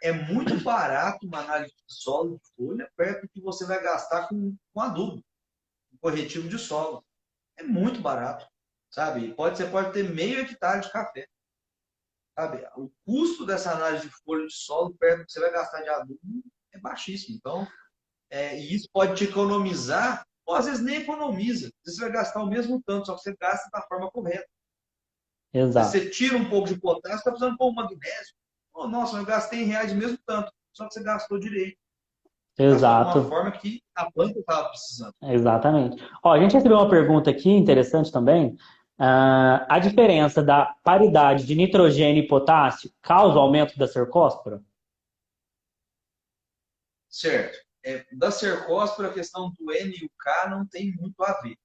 É muito barato uma análise de solo de folha, perto do que você vai gastar com adubo, com corretivo de solo. É muito barato, sabe? Você pode ter meio hectare de café, sabe? O custo dessa análise de folha de solo, perto do que você vai gastar de adubo, é baixíssimo. Então, e isso pode te economizar, ou às vezes nem economiza. Às vezes você vai gastar o mesmo tanto, só que você gasta da forma correta. Às vezes Exato, você tira um pouco de potássio, está precisando pôr um magnésio. Oh, nossa, eu gastei em reais mesmo tanto, só que você gastou direito. Gastou de uma exato, forma que a planta estava precisando. exatamente. Ó, a gente recebeu uma pergunta aqui interessante também. A diferença da paridade de nitrogênio e potássio causa o aumento da cercóspora? Certo. Da cercóspora, a questão do N e o K não tem muito a ver.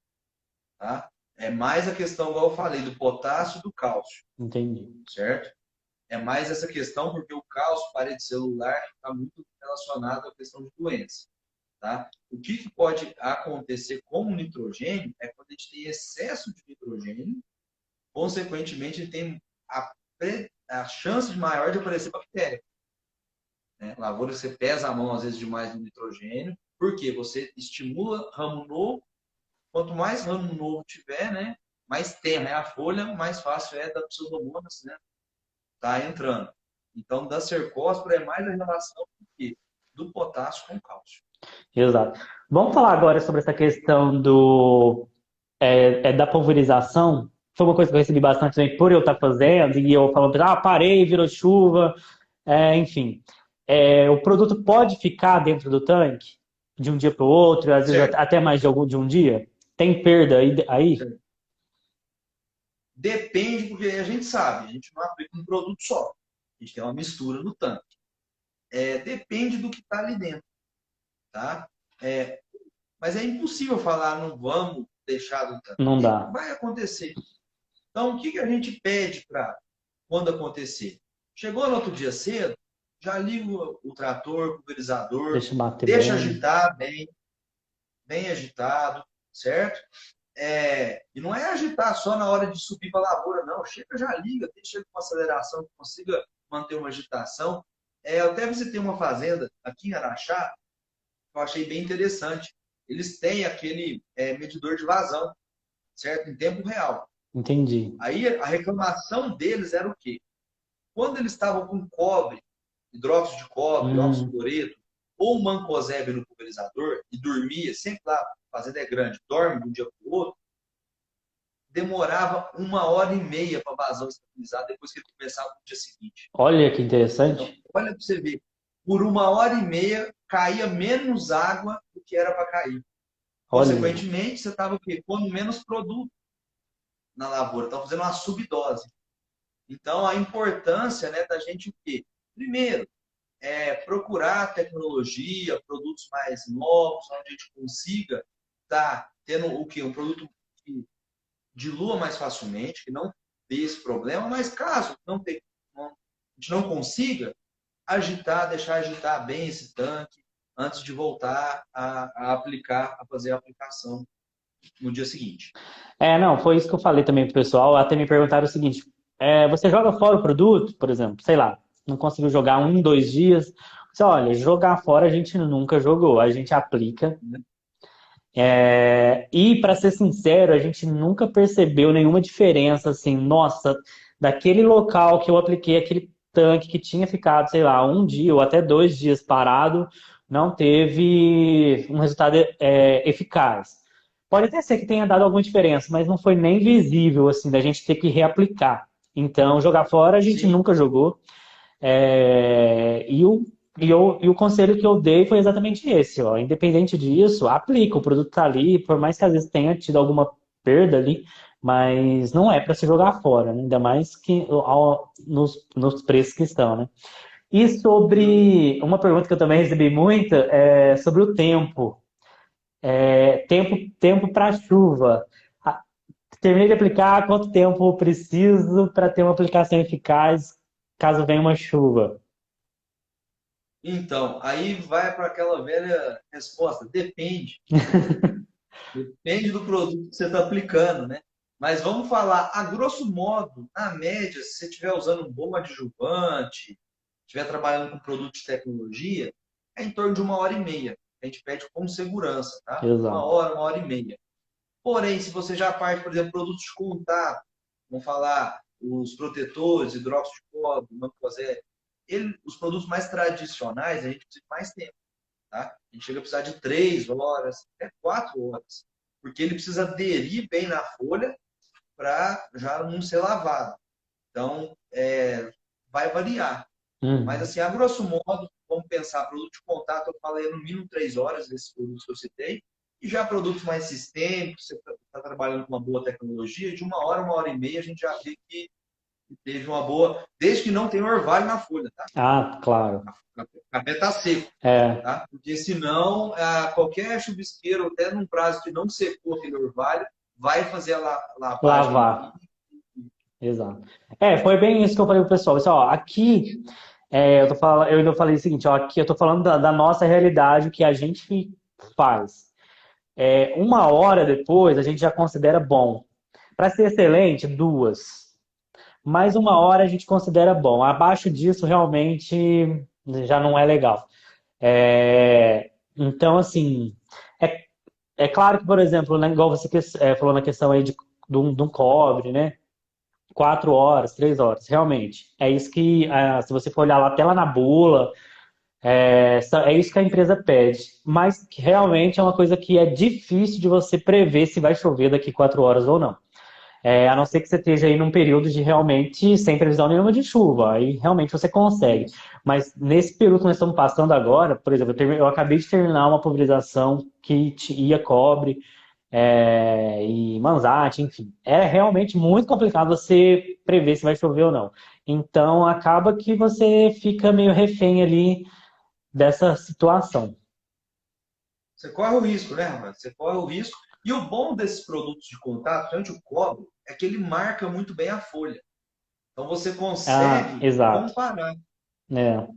Tá? É mais a questão, igual eu falei, do potássio e do cálcio. Entendi. Certo? É mais essa questão porque o cálcio, parede celular, está muito relacionado à questão de doença. Tá? O que pode acontecer com o nitrogênio é quando a gente tem excesso de nitrogênio, consequentemente, ele tem a chance maior de aparecer bactéria. né? Lavoura você pesa a mão às vezes demais no nitrogênio, porque você estimula ramo novo. Quanto mais ramo novo tiver, né, mais terra é a folha, mais fácil é da pseudomonas, né, tá entrando. Então, da cercospora é mais a relação do quê? Do potássio com cálcio. Exato. Vamos falar agora sobre essa questão da pulverização. Foi uma coisa que eu recebi bastante também por eu estar fazendo, e eu falando, parei, virou chuva, enfim. O produto pode ficar dentro do tanque de um dia para o outro, às vezes Certo? até mais de um dia? Tem perda aí? Certo. Depende, porque a gente sabe, a gente não aplica um produto só. A gente tem uma mistura no tanque. Depende do que está ali dentro, tá? É, mas é impossível falar, não vamos deixar do tanque. Não dá. Vai acontecer. Então, o que a gente pede para quando acontecer? Chegou no outro dia cedo, já liga o trator, o pulverizador, Deixa bater deixa bem. agitar bem, bem agitado, certo? E não é agitar só na hora de subir para a lavoura, não. Chega, já liga, deixa com aceleração que consiga manter uma agitação. Eu até visitei uma fazenda aqui em Araxá, que eu achei bem interessante. Eles têm aquele medidor de vazão, certo? Em tempo real. Entendi. Aí a reclamação deles era o quê? Quando eles estavam com cobre, hidróxido de cobre, óxido de Hum, cloreto, ou mancozeb no pulverizador, e dormia, sempre lá, a fazenda é grande, dorme de um dia para o outro, demorava 1 hora e meia para vazão estabilizar depois que ele começava no dia seguinte. olha que Então, interessante. olha para você ver, por 1 hora e meia caía menos água do que era para cair. Olha, Consequentemente, você estava pondo menos produto na lavoura, estava fazendo uma subdose. Então, a importância, né, da gente o quê? Primeiro, procurar tecnologia, produtos mais novos, onde a gente consiga estar tendo o quê? Um produto que dilua mais facilmente, que não dê esse problema, mas caso a gente não consiga, deixar agitar bem esse tanque antes de voltar a fazer a aplicação no dia seguinte. não, foi isso que eu falei também pro pessoal. Até me perguntaram o seguinte: você joga fora o produto, por exemplo, sei lá, não conseguiu jogar um, 2 dias. Você, olha, jogar fora a gente nunca jogou, a gente aplica. E para ser sincero, a gente nunca percebeu nenhuma diferença assim, nossa, daquele local que eu apliquei aquele tanque que tinha ficado, sei lá, um dia ou até 2 dias parado, não teve um resultado eficaz. Pode até ser que tenha dado alguma diferença, mas não foi nem visível assim da gente ter que reaplicar. Então, jogar fora a gente Sim, nunca jogou. E o conselho que eu dei foi exatamente esse, ó. Independente disso, aplica. O produto tá ali, por mais que às vezes tenha tido alguma perda ali, mas não é para se jogar fora, né? Ainda mais que nos preços que estão, né? E não. sobre uma pergunta que eu também recebi muita é sobre o tempo. Tempo para chuva. Ah, terminei de aplicar, quanto tempo eu preciso para ter uma aplicação eficaz caso venha uma chuva? Então, aí vai para aquela velha resposta, depende. Depende do produto que você está aplicando, né? Mas vamos falar, a grosso modo, na média, se você estiver usando um bom adjuvante, estiver trabalhando com produto de tecnologia, é em torno de 1 hora e meia. A gente pede com segurança, tá? Exato. 1 hora e meia. Porém, se você já parte, por exemplo, produtos de contato, vamos falar os protetores, hidróxido de cobre, mancozeb, os produtos mais tradicionais, a gente precisa de mais tempo. Tá? A gente chega a precisar de 3 horas, até 4 horas, porque ele precisa aderir bem na folha para já não ser lavado. Então, vai variar. Mas, Uhum. assim, a grosso modo, vamos pensar, produto de contato, eu falei no mínimo 3 horas desses produtos que eu citei, e já produtos mais sistêmicos, você está trabalhando com uma boa tecnologia, de 1 hora e meia, a gente já vê que teve uma boa, desde que não tenha orvalho na folha, tá? Ah, claro. O café está seco. É, Tá? Porque senão qualquer chuvisqueiro, até num prazo que não secou aquele orvalho, vai fazer a lavagem ali. lavar. Exato. Foi bem isso que eu falei pro pessoal. Pessoal, ó, aqui, eu ainda falei o seguinte, ó, aqui eu tô falando da nossa realidade, o que a gente faz. 1 hora depois, a gente já considera bom. Para ser excelente, 2. Mais 1 hora a gente considera bom. Abaixo disso, realmente. já não é legal. Então, assim, é, é claro que, por exemplo, né, igual você falou na questão aí de um cobre, né? 4 horas, 3 horas, realmente. É isso que, se você for olhar lá, até lá na bula, é isso que a empresa pede. Mas que realmente é uma coisa que é difícil de você prever se vai chover daqui 4 horas ou não. A não ser que você esteja aí num período de realmente sem previsão nenhuma de chuva, aí realmente você consegue. Isso. Mas nesse período que nós estamos passando agora, por exemplo, eu acabei de terminar uma pulverização que ia cobre e manzate, enfim. É realmente muito complicado você prever se vai chover ou não. Então acaba que você fica meio refém ali dessa situação. Você corre o risco, né, Roberto? Você corre o risco. E o bom desses produtos de contato, principalmente o cobre, é que ele marca muito bem a folha. Então você Ah, consegue exato. comparar. É,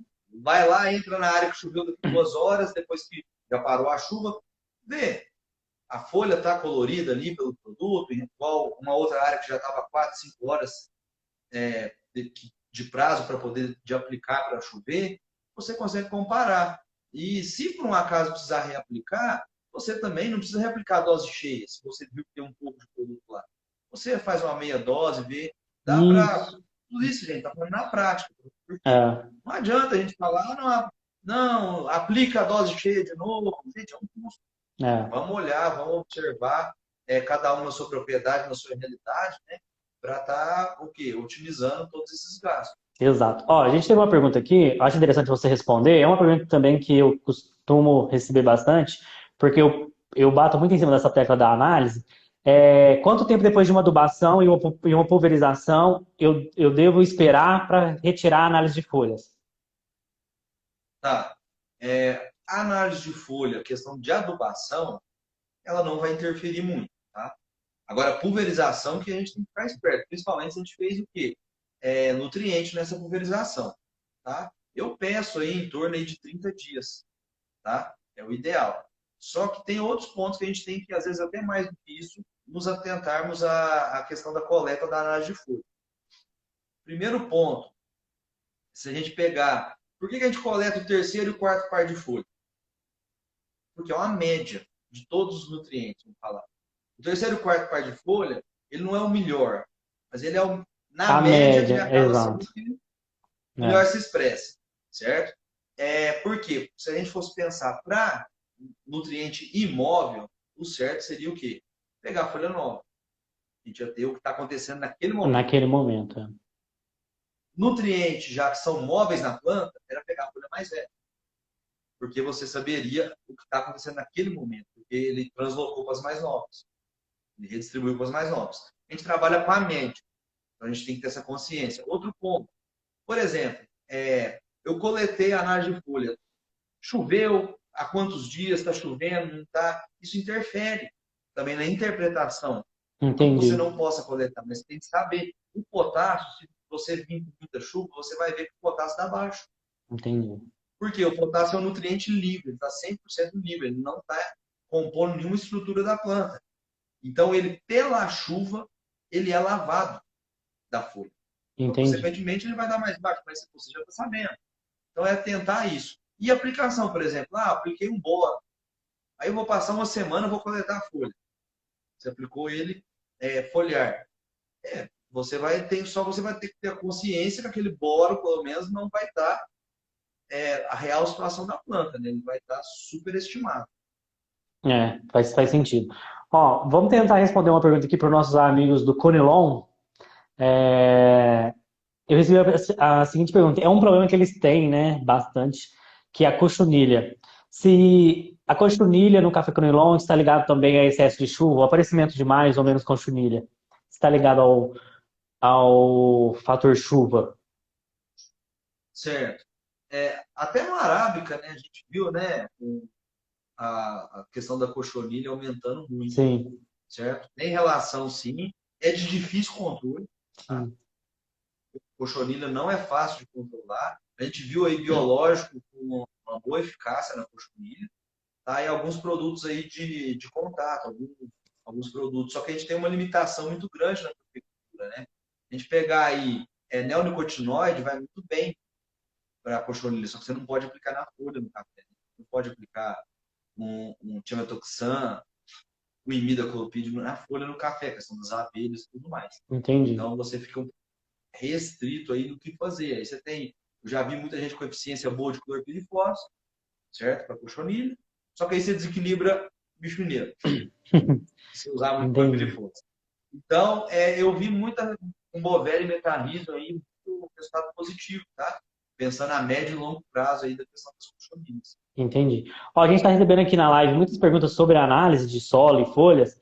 Vai lá, entra na área que choveu daqui 2 horas, depois que já parou a chuva, vê. A folha está colorida ali pelo produto, igual uma outra área que já estava 4, 5 horas de prazo para poder de aplicar para chover, você consegue comparar. E se por um acaso precisar reaplicar, você também não precisa reaplicar a dose cheia, se você viu que tem um pouco de produto lá. Você faz uma meia dose, vê, dá para. isso. Tudo isso, gente, está falando na prática. Por quê? É, Não adianta a gente falar, não, aplica a dose cheia de novo. Gente, é um custo. é. Vamos olhar, vamos observar cada um na sua propriedade, na sua realidade, né? Para estar o quê? Otimizando todos esses gastos. Exato. Ó, a gente tem uma pergunta aqui, acho interessante você responder. É uma pergunta também que eu costumo receber bastante, porque eu bato muito em cima dessa tecla da análise. Quanto tempo depois de uma adubação e uma pulverização eu devo esperar para retirar a análise de folhas? Tá. A análise de folha, a questão de adubação, ela não vai interferir muito, tá? Agora, a pulverização que a gente tem que ficar esperto, principalmente se a gente fez o quê? Nutriente nessa pulverização, tá? Eu peço aí em torno aí de 30 dias, tá? É o ideal. Só que tem outros pontos que a gente tem que, às vezes, até mais do que isso, nos atentarmos à questão da coleta da análise de folha. Primeiro ponto, se a gente pegar, por que a gente coleta o terceiro e o quarto par de folha? Porque é uma média de todos os nutrientes, vamos falar. O terceiro e o quarto par de folha, ele não é o melhor, mas ele é na A média, média, ele acaba sendo exato. o que melhor É, se expressa, certo? Por quê? Se a gente fosse pensar para nutriente imóvel, o certo seria o quê? Pegar a folha nova. A gente ia ter o que está acontecendo naquele momento. naquele momento. Nutrientes, já que são móveis na planta, era pegar a folha mais velha. Porque você saberia o que está acontecendo naquele momento. Porque ele translocou para as mais novas. Ele redistribuiu para as mais novas. A gente trabalha com a média. Então a gente tem que ter essa consciência. Outro ponto. Por exemplo, eu coletei a análise de folha. Choveu, há quantos dias está chovendo, não está? Isso interfere também na interpretação. Não que você Entendi, não possa coletar, mas você tem que saber. O potássio, se você vir com muita chuva, você vai ver que o potássio está baixo. entendi, Por quê? O potássio é um nutriente livre, ele está 100% livre, ele não está compondo nenhuma estrutura da planta. Então, ele, pela chuva, ele é lavado da folha. Então, entendi. consequentemente, ele vai dar mais baixo, mas você já está sabendo. Então, é tentar isso. E aplicação, por exemplo, apliquei um boro. Aí eu vou passar uma semana, vou coletar a folha. Você aplicou ele foliar. Você vai ter que ter a consciência que aquele boro, pelo menos, não vai estar a real situação da planta, né? Ele vai estar superestimado. Faz sentido. Ó, vamos tentar responder uma pergunta aqui para os nossos amigos do Conilon. É, eu recebi a seguinte pergunta. É um problema que eles têm, né, bastante, que é a cochonilha. Se a cochonilha no café Conilon está ligado também a excesso de chuva, o aparecimento de mais ou menos cochonilha, está ligado ao fator chuva. Certo. Até no Arábica, né, a gente viu, né, a questão da cochonilha aumentando muito, Sim, certo? Tem relação, sim, é de difícil controle, tá? sim. Cochonilha não é fácil de controlar. A gente viu aí biológico com uma boa eficácia na cochonilha, tá? E alguns produtos aí de contato, alguns produtos. Só que a gente tem uma limitação muito grande na prefeitura, né? A gente pegar aí neonicotinoide vai muito bem para cochonilha, só que você não pode aplicar na folha no café. Não pode aplicar um tiametoxan, um imidaclopídio na folha no café, questão das abelhas e tudo mais. Entendi. Então você fica restrito aí do que fazer. Aí você tem, eu já vi muita gente com eficiência boa de clorpirifos, certo? Para cochonilha. Só que aí você desequilibra o bicho mineiro. Se usar muito Entendi. clorpirifos. Então, eu vi um Bovéria e metarrismo aí, um resultado positivo, tá? Pensando a médio e longo prazo aí da questão das cochonilhas. Entendi. Ó, a gente está recebendo aqui na live muitas perguntas sobre a análise de solo e folhas.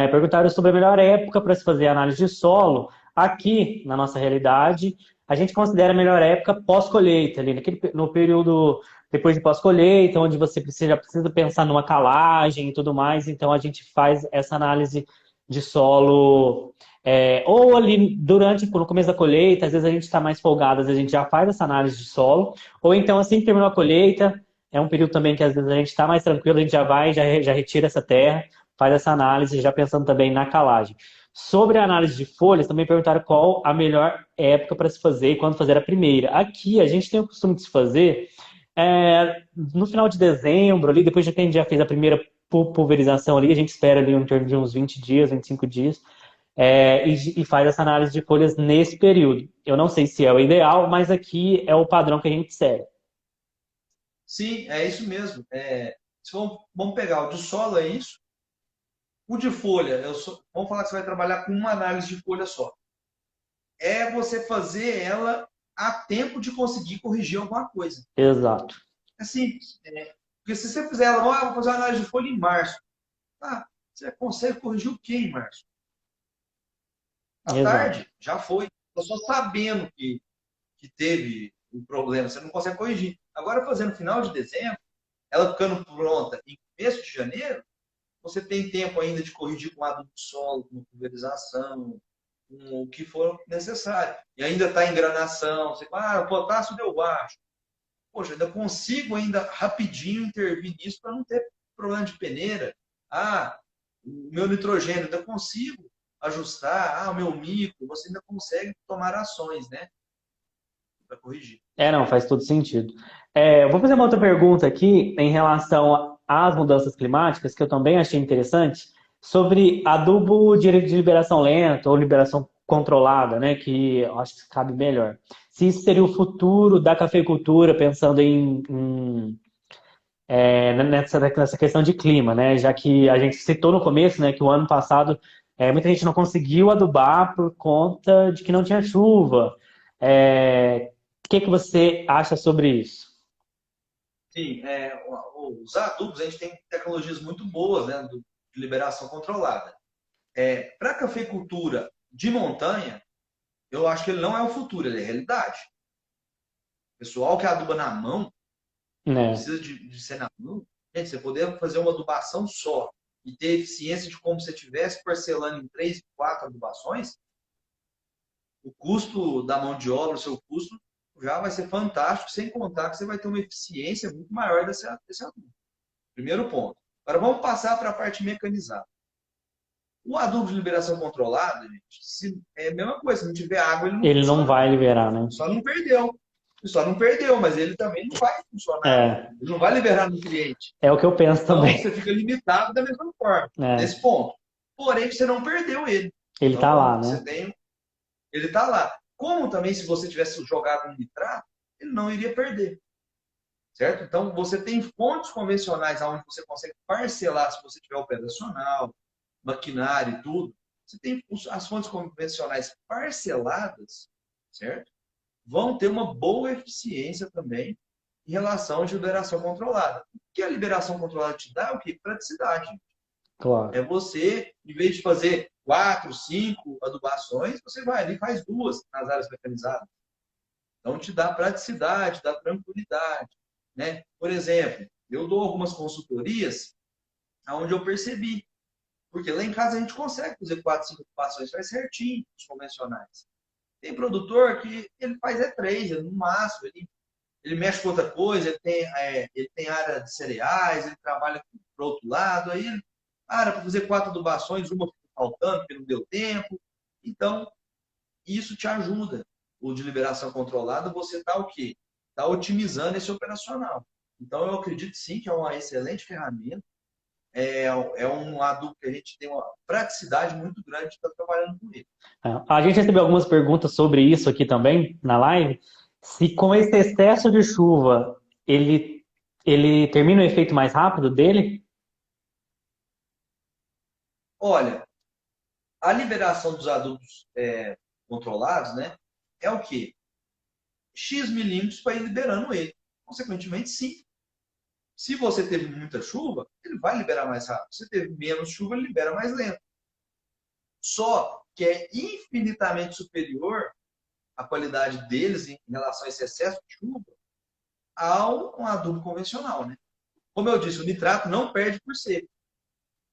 Perguntaram sobre a melhor época para se fazer análise de solo. Aqui, na nossa realidade, a gente considera a melhor época pós-colheita, ali no período depois de pós-colheita, onde você já precisa pensar numa calagem e tudo mais. Então, a gente faz essa análise de solo ou ali no começo da colheita, às vezes a gente está mais folgado, às vezes a gente já faz essa análise de solo, ou então assim que terminou a colheita, é um período também que às vezes a gente está mais tranquilo, a gente já vai, já retira essa terra, faz essa análise, já pensando também na calagem. Sobre a análise de folhas, também perguntaram qual a melhor época para se fazer e quando fazer a primeira. Aqui, a gente tem o costume de se fazer no final de dezembro, ali, depois de que a gente já fez a primeira pulverização ali, a gente espera ali em torno de uns 20 dias, 25 dias, e faz essa análise de folhas nesse período. Eu não sei se é o ideal, mas aqui é o padrão que a gente segue. Sim, é isso mesmo. Vamos pegar o de solo, é isso. O de folha, vamos falar que você vai trabalhar com uma análise de folha só. É você fazer ela a tempo de conseguir corrigir alguma coisa. Exato. É simples. Porque se você fizer ela, vou fazer uma análise de folha em março. Você consegue corrigir o que em março? À Exato. tarde, já foi. Eu só sabendo que teve um problema, você não consegue corrigir. Agora, fazendo final de dezembro, ela ficando pronta em começo de janeiro, você tem tempo ainda de corrigir com adubo de solo, com pulverização, com o que for necessário. E ainda está em granação, você fala, o potássio deu baixo. Poxa, ainda consigo ainda rapidinho intervir nisso para não ter problema de peneira. O meu nitrogênio, ainda consigo ajustar. O meu micro, você ainda consegue tomar ações, né? Para corrigir. Não, faz todo sentido. Eu vou fazer uma outra pergunta aqui em relação às mudanças climáticas, que eu também achei interessante, sobre adubo de liberação lenta ou liberação controlada, né? Que eu acho que cabe melhor. Se isso seria o futuro da cafeicultura, pensando nessa questão de clima, né? Já que a gente citou no começo, né, que o ano passado muita gente não conseguiu adubar por conta de que não tinha chuva. O que você acha sobre isso? Sim, os adubos, a gente tem tecnologias muito boas, né, de liberação controlada. Para a cafeicultura de montanha, eu acho que ele não é o futuro, ele é a realidade. O pessoal que aduba na mão, Né? precisa de ser na mão. Gente, você poder fazer uma adubação só e ter eficiência de como se você estivesse parcelando em 3, 4 adubações, o custo da mão de obra, o seu custo, já vai ser fantástico, sem contar que você vai ter uma eficiência muito maior desse adubo. Primeiro ponto. Agora vamos passar para a parte mecanizada. O adubo de liberação controlada, gente, é a mesma coisa. Se não tiver água, ele não Ele não funciona. vai liberar, né? Só não perdeu. Ele só não perdeu, mas ele também não vai funcionar. É, Ele não vai liberar nutriente. é o que eu penso Então, também. você fica limitado da mesma forma, É, nesse ponto. Porém, você não perdeu ele. ele tá Então, lá, né? ele está lá. Como também, se você tivesse jogado um nitrato, ele não iria perder. Certo? Então, você tem fontes convencionais onde você consegue parcelar, se você tiver operacional, maquinário e tudo. Você tem as fontes convencionais parceladas, certo? Vão ter uma boa eficiência também em relação à liberação controlada. O que a liberação controlada te dá é o quê? Praticidade. Claro. É você, em vez de fazer 4, 5 adubações, você vai ali e faz 2 nas áreas mecanizadas. Então, te dá praticidade, dá tranquilidade. Né? Por exemplo, eu dou algumas consultorias onde eu percebi. Porque lá em casa a gente consegue fazer 4, 5 adubações, faz certinho, os convencionais. Tem produtor que ele faz 3, no máximo, ele mexe com outra coisa, ele tem área de cereais, ele trabalha para o outro lado, aí ele para fazer 4 adubações, uma fica faltando porque não deu tempo. Então, isso te ajuda. O de liberação controlada, você está o quê? está otimizando esse operacional. Então, eu acredito sim que é uma excelente ferramenta, é um adubo que a gente tem uma praticidade muito grande de estar trabalhando com ele. A gente recebeu algumas perguntas sobre isso aqui também na live. Se com esse excesso de chuva ele termina o efeito mais rápido dele? Olha, a liberação dos adubos controlados, né, é o quê? X milímetros para ir liberando ele. Consequentemente, sim. Se você teve muita chuva, ele vai liberar mais rápido. Se teve menos chuva, ele libera mais lento. Só que é infinitamente superior a qualidade deles em relação a esse excesso de chuva ao um adubo convencional, né? Como eu disse, o nitrato não perde por seco.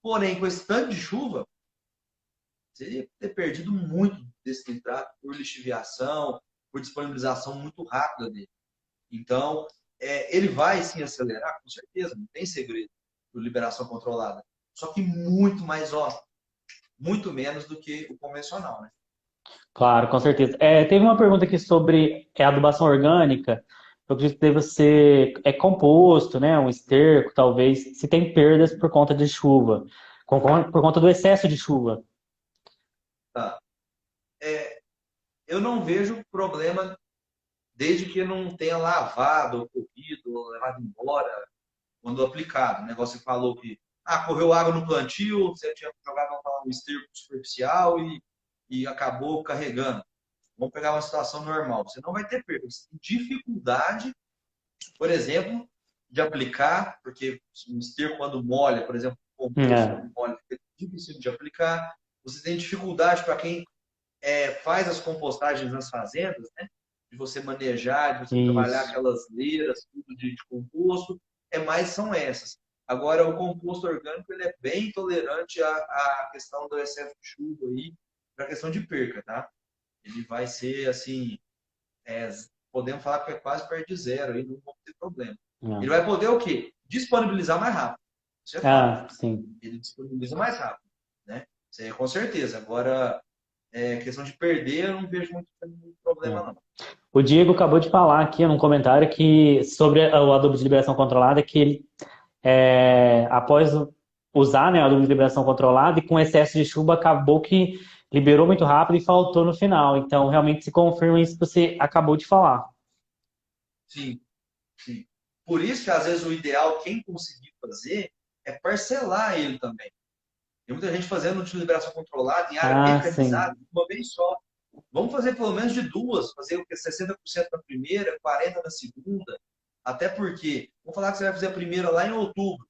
Porém, com esse tanto de chuva, você ia ter perdido muito desse nitrato por lixiviação, por disponibilização muito rápida dele. Então, ele vai sim acelerar, com certeza, não tem segredo, por liberação controlada. Só que muito mais, muito menos do que o convencional, né? Claro, com certeza. Teve uma pergunta aqui sobre adubação orgânica. Eu acredito que deve ser composto, né? Um esterco, talvez, se tem perdas por conta de chuva, por conta do excesso de chuva. Tá. Eu não vejo problema desde que não tenha lavado, ou corrido, ou levado embora quando aplicado. O negócio falou que correu água no plantio, você tinha jogado um esterco superficial e acabou carregando. Vamos pegar uma situação normal. Você não vai ter perda. Você tem dificuldade, por exemplo, de aplicar, porque um esterco quando molha, por exemplo, o composto É, quando molha, fica difícil de aplicar. Você tem dificuldade para quem faz as compostagens nas fazendas, né? De você manejar, de você trabalhar isso. aquelas leiras, tudo de composto, são essas. Agora, o composto orgânico ele é bem tolerante à questão do excesso de chuva aí, para a questão de perca, tá? Ele vai ser assim, é, podemos falar que é quase perto de zero, aí não vamos ter problema. Ele É. vai poder o quê? Disponibilizar mais rápido. Isso é fato. Sim. Ele disponibiliza mais rápido, né? Isso aí, com certeza. Agora, questão de perder, eu não vejo muito problema, É. não. O Diego acabou de falar aqui num comentário que sobre o adubo de liberação controlada, que ele, após usar, né, o adubo de liberação controlada e com excesso de chuva, acabou que liberou muito rápido e faltou no final. Então, realmente se confirma isso que você acabou de falar. Sim, sim. Por isso que, às vezes, o ideal, quem conseguir fazer, é parcelar ele também. Tem muita gente fazendo de liberação controlada em área Ah, mecanizada, sim. de uma vez só. Vamos fazer pelo menos de duas, fazer o que 60% na primeira, 40% na segunda. Até porque, vamos falar que você vai fazer a primeira lá em outubro.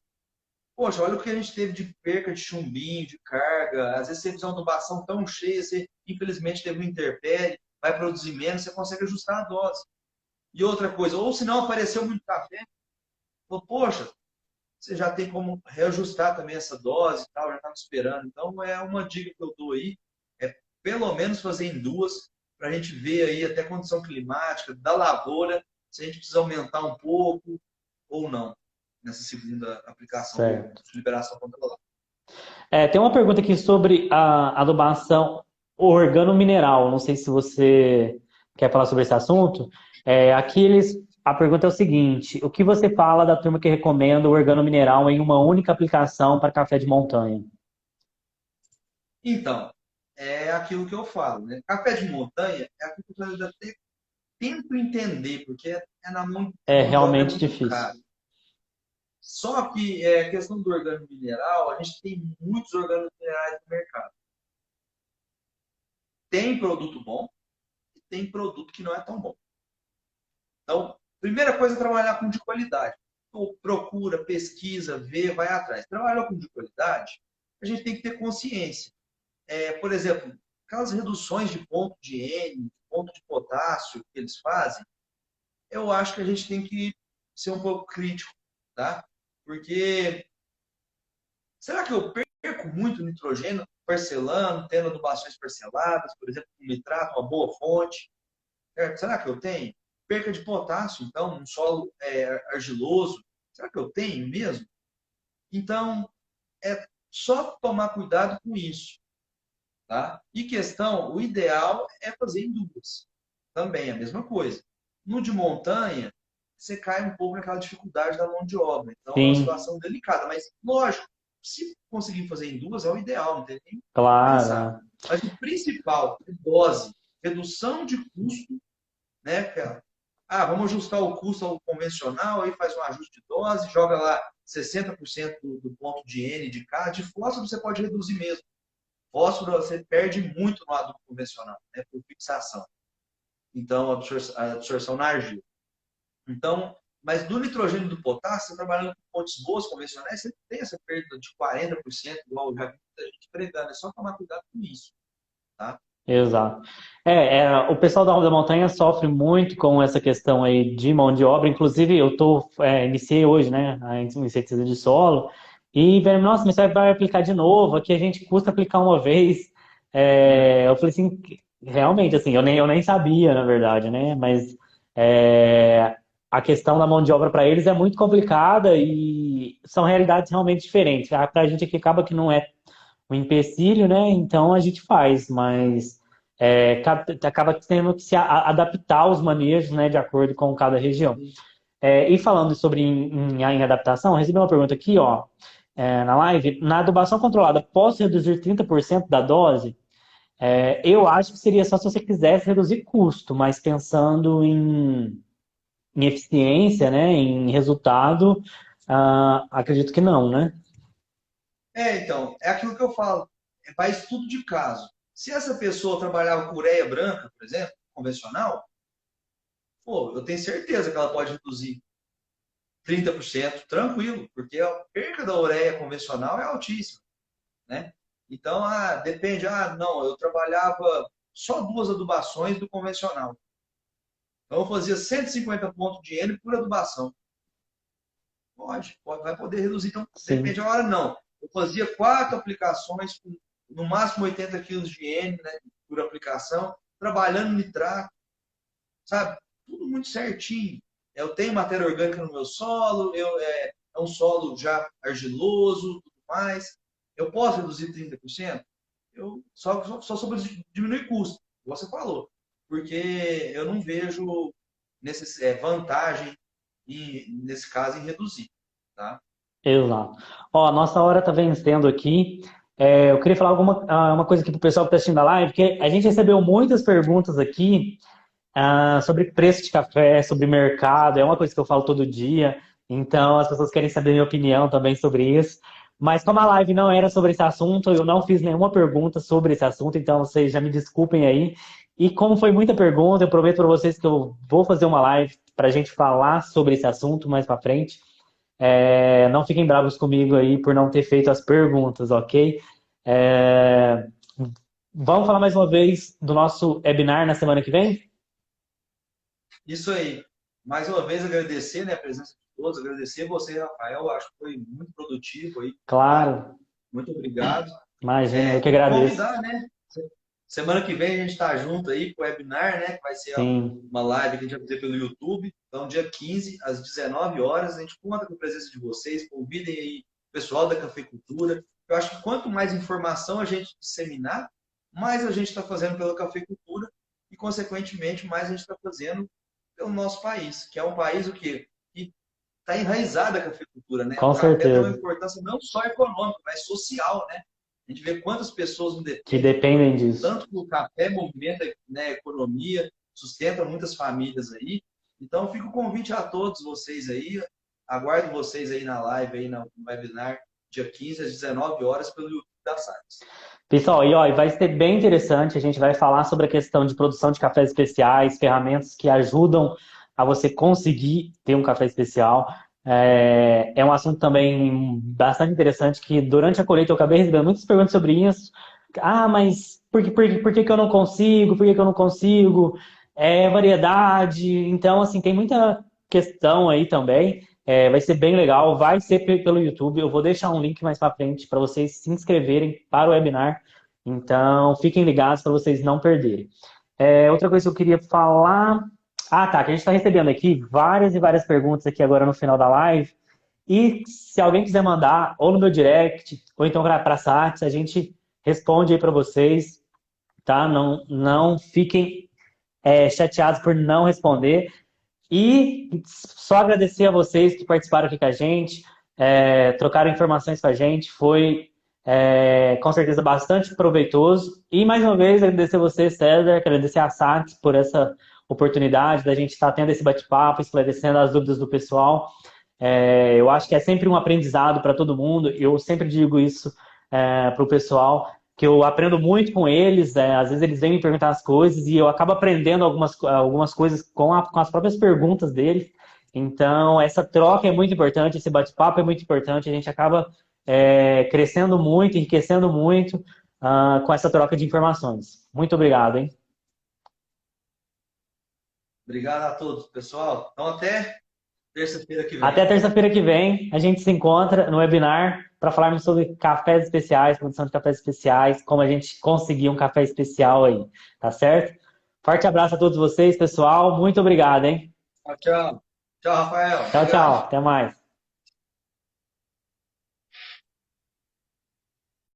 Poxa, olha o que a gente teve de perca de chumbinho, de carga. Às vezes você fizer uma tubação tão cheia, você infelizmente teve um interpérie, vai produzir menos, você consegue ajustar a dose. E outra coisa, ou se não apareceu muito café, poxa, você já tem como reajustar também essa dose e tal, já estava esperando. Então, é uma dica que eu dou aí, é pelo menos fazer em duas, para a gente ver aí até a condição climática da lavoura, se a gente precisa aumentar um pouco ou não, nessa segunda aplicação Certo. de liberação controlada. Tem uma pergunta aqui sobre a adubação organomineral. Não sei se você quer falar sobre esse assunto. A pergunta é o seguinte: o que você fala da turma que recomenda o organomineral em uma única aplicação para café de montanha? Então, é aquilo que eu falo, né? Café de montanha é aquilo que eu ainda tento entender, porque na É mão de obra é realmente muito difícil. caro. Só que a questão do orgânico mineral, a gente tem muitos orgânicos minerais no mercado. Tem produto bom e tem produto que não é tão bom. Então, primeira coisa é trabalhar com de qualidade. Então, procura, pesquisa, vê, vai atrás. Trabalhar com de qualidade, a gente tem que ter consciência. Por exemplo, aquelas reduções de ponto de N, de ponto de potássio que eles fazem, eu acho que a gente tem que ser um pouco crítico, tá? Porque será que eu perco muito nitrogênio parcelando, tendo adubações parceladas, por exemplo, com nitrato, uma boa fonte? Certo? Será que eu tenho? Perca de potássio, então, um solo argiloso, será que eu tenho mesmo? Então, é só tomar cuidado com isso, tá? E o ideal é fazer em duas. Também a mesma coisa. No de montanha, você cai um pouco naquela dificuldade da mão de obra. Então, é uma Sim, situação delicada. Mas, lógico, se conseguir fazer em duas, é o ideal, não tem nem o que pensar. claro. Mas o principal é dose, redução de custo, né, cara? Ah, vamos ajustar o custo ao convencional, aí faz um ajuste de dose, joga lá 60% do ponto de N de cada. De fósforo você pode reduzir mesmo. Fósforo você perde muito no adubo convencional, né, por fixação. Então, a absorção na argila. Então, mas do nitrogênio e do potássio, você trabalhando com fontes boas convencionais, você tem essa perda de 40%, igual eu já vi muita gente pregando. É só tomar cuidado com isso, tá? Exato. O pessoal da Ronda da Montanha sofre muito com essa questão aí de mão de obra. Inclusive, iniciei hoje, né, a inseticida de solo. E, velho, nossa, mas você vai aplicar de novo? Aqui a gente custa aplicar uma vez. Eu falei assim, realmente, assim, eu nem sabia, na verdade, né? Mas é, a questão da mão de obra para eles é muito complicada e são realidades realmente diferentes. Para a gente aqui acaba que não é um empecilho, né? Então a gente faz, mas acaba tendo que se adaptar os manejos, né, de acordo com cada região. E falando sobre em adaptação, recebi uma pergunta aqui, ó, na live. Na adubação controlada, posso reduzir 30% da dose? Eu acho que seria só se você quisesse reduzir custo, mas pensando em eficiência, né, em resultado, acredito que não, né? Então, é aquilo que eu falo. Vai estudo de caso. Se essa pessoa trabalhava com ureia branca, por exemplo, convencional, pô, eu tenho certeza que ela pode reduzir 30% tranquilo, porque a perca da ureia convencional é altíssima, né? Então, depende. Não, eu trabalhava só duas adubações do convencional. Então, eu fazia 150 pontos de N por adubação. Vai poder reduzir. Então, depende Sim, da hora, não. Eu fazia quatro aplicações com no máximo 80 quilos de N, né, por aplicação, trabalhando nitrato, sabe? Tudo muito certinho. Eu tenho matéria orgânica no meu solo, é um solo já argiloso, tudo mais. Eu posso reduzir 30%? Eu só sobre diminuir custo, como você falou. Porque eu não vejo vantagem, nesse caso, em reduzir. Tá? exato. Ó, a nossa hora tá vencendo aqui. Eu queria falar uma coisa aqui pro pessoal que está assistindo a live, porque a gente recebeu muitas perguntas aqui sobre preço de café, sobre mercado, é uma coisa que eu falo todo dia, então as pessoas querem saber minha opinião também sobre isso. Mas como a live não era sobre esse assunto, eu não fiz nenhuma pergunta sobre esse assunto, então vocês já me desculpem aí. E como foi muita pergunta, eu prometo para vocês que eu vou fazer uma live para a gente falar sobre esse assunto mais para frente. Não fiquem bravos comigo aí por não ter feito as perguntas, ok? É, Vamos falar mais uma vez do nosso webinar na semana que vem? Isso aí. Mais uma vez agradecer, né, a presença de todos, agradecer você, Rafael, acho que foi muito produtivo aí, tá? Claro, Muito obrigado. imagina, eu que E agradeço. convidar, né? Semana que vem a gente está junto aí com o webinar, né? Que vai ser Sim, uma live que a gente vai fazer pelo YouTube. Então, dia 15, às 19 horas, a gente conta com a presença de vocês, convidem aí o pessoal da cafeicultura. Eu acho que quanto mais informação a gente disseminar, mais a gente está fazendo pela cafeicultura e, consequentemente, mais a gente está fazendo pelo nosso país, que é um país o quê? Que está enraizada a cafeicultura, né? O com café tem uma certeza. importância não só econômica, mas social, né? A gente vê quantas pessoas não Que dependem, dependem disso. tanto que o café movimenta, né, a economia, sustenta muitas famílias aí. Então, fica o convite a todos vocês aí. Aguardo vocês aí na live, aí no webinar, dia 15 às 19 horas, pelo YouTube da Sagres. Pessoal, e ó, e vai ser bem interessante. A gente vai falar sobre a questão de produção de cafés especiais, ferramentas que ajudam a você conseguir ter um café especial. É um assunto também bastante interessante que durante a colheita eu acabei recebendo muitas perguntas sobre isso. Mas por que que eu não consigo? Por que que eu não consigo? Variedade. Então, assim, tem muita questão aí também. Vai ser bem legal, vai ser pelo YouTube. Eu vou deixar um link mais para frente para vocês se inscreverem para o webinar. Então, fiquem ligados para vocês não perderem. Outra coisa que eu queria falar. Tá, que a gente está recebendo aqui várias e várias perguntas aqui agora no final da live. E se alguém quiser mandar, ou no meu direct, ou então para a Sats, a gente responde aí para vocês, tá? Não fiquem chateados por não responder. E só agradecer a vocês que participaram aqui com a gente, trocaram informações com a gente, foi com certeza bastante proveitoso. E mais uma vez agradecer a você, César, agradecer a Sats por essa oportunidade da gente estar tendo esse bate-papo, esclarecendo as dúvidas do pessoal. Eu acho que é sempre um aprendizado para todo mundo. Eu sempre digo isso para o pessoal, que eu aprendo muito com eles. Às vezes eles vêm me perguntar as coisas e eu acabo aprendendo algumas coisas com as próprias perguntas deles. Então, essa troca é muito importante, esse bate-papo é muito importante. A gente acaba crescendo muito, enriquecendo muito com essa troca de informações. Muito obrigado, hein? Obrigado a todos, pessoal. Então, até terça-feira que Até vem. terça-feira que vem, a gente se encontra no webinar para falarmos sobre cafés especiais, produção de cafés especiais, como a gente conseguir um café especial aí, tá certo? Forte abraço a todos vocês, pessoal. Muito obrigado, hein? Tchau, tchau. Tchau, Rafael. Tchau, tchau. Obrigado. Até mais.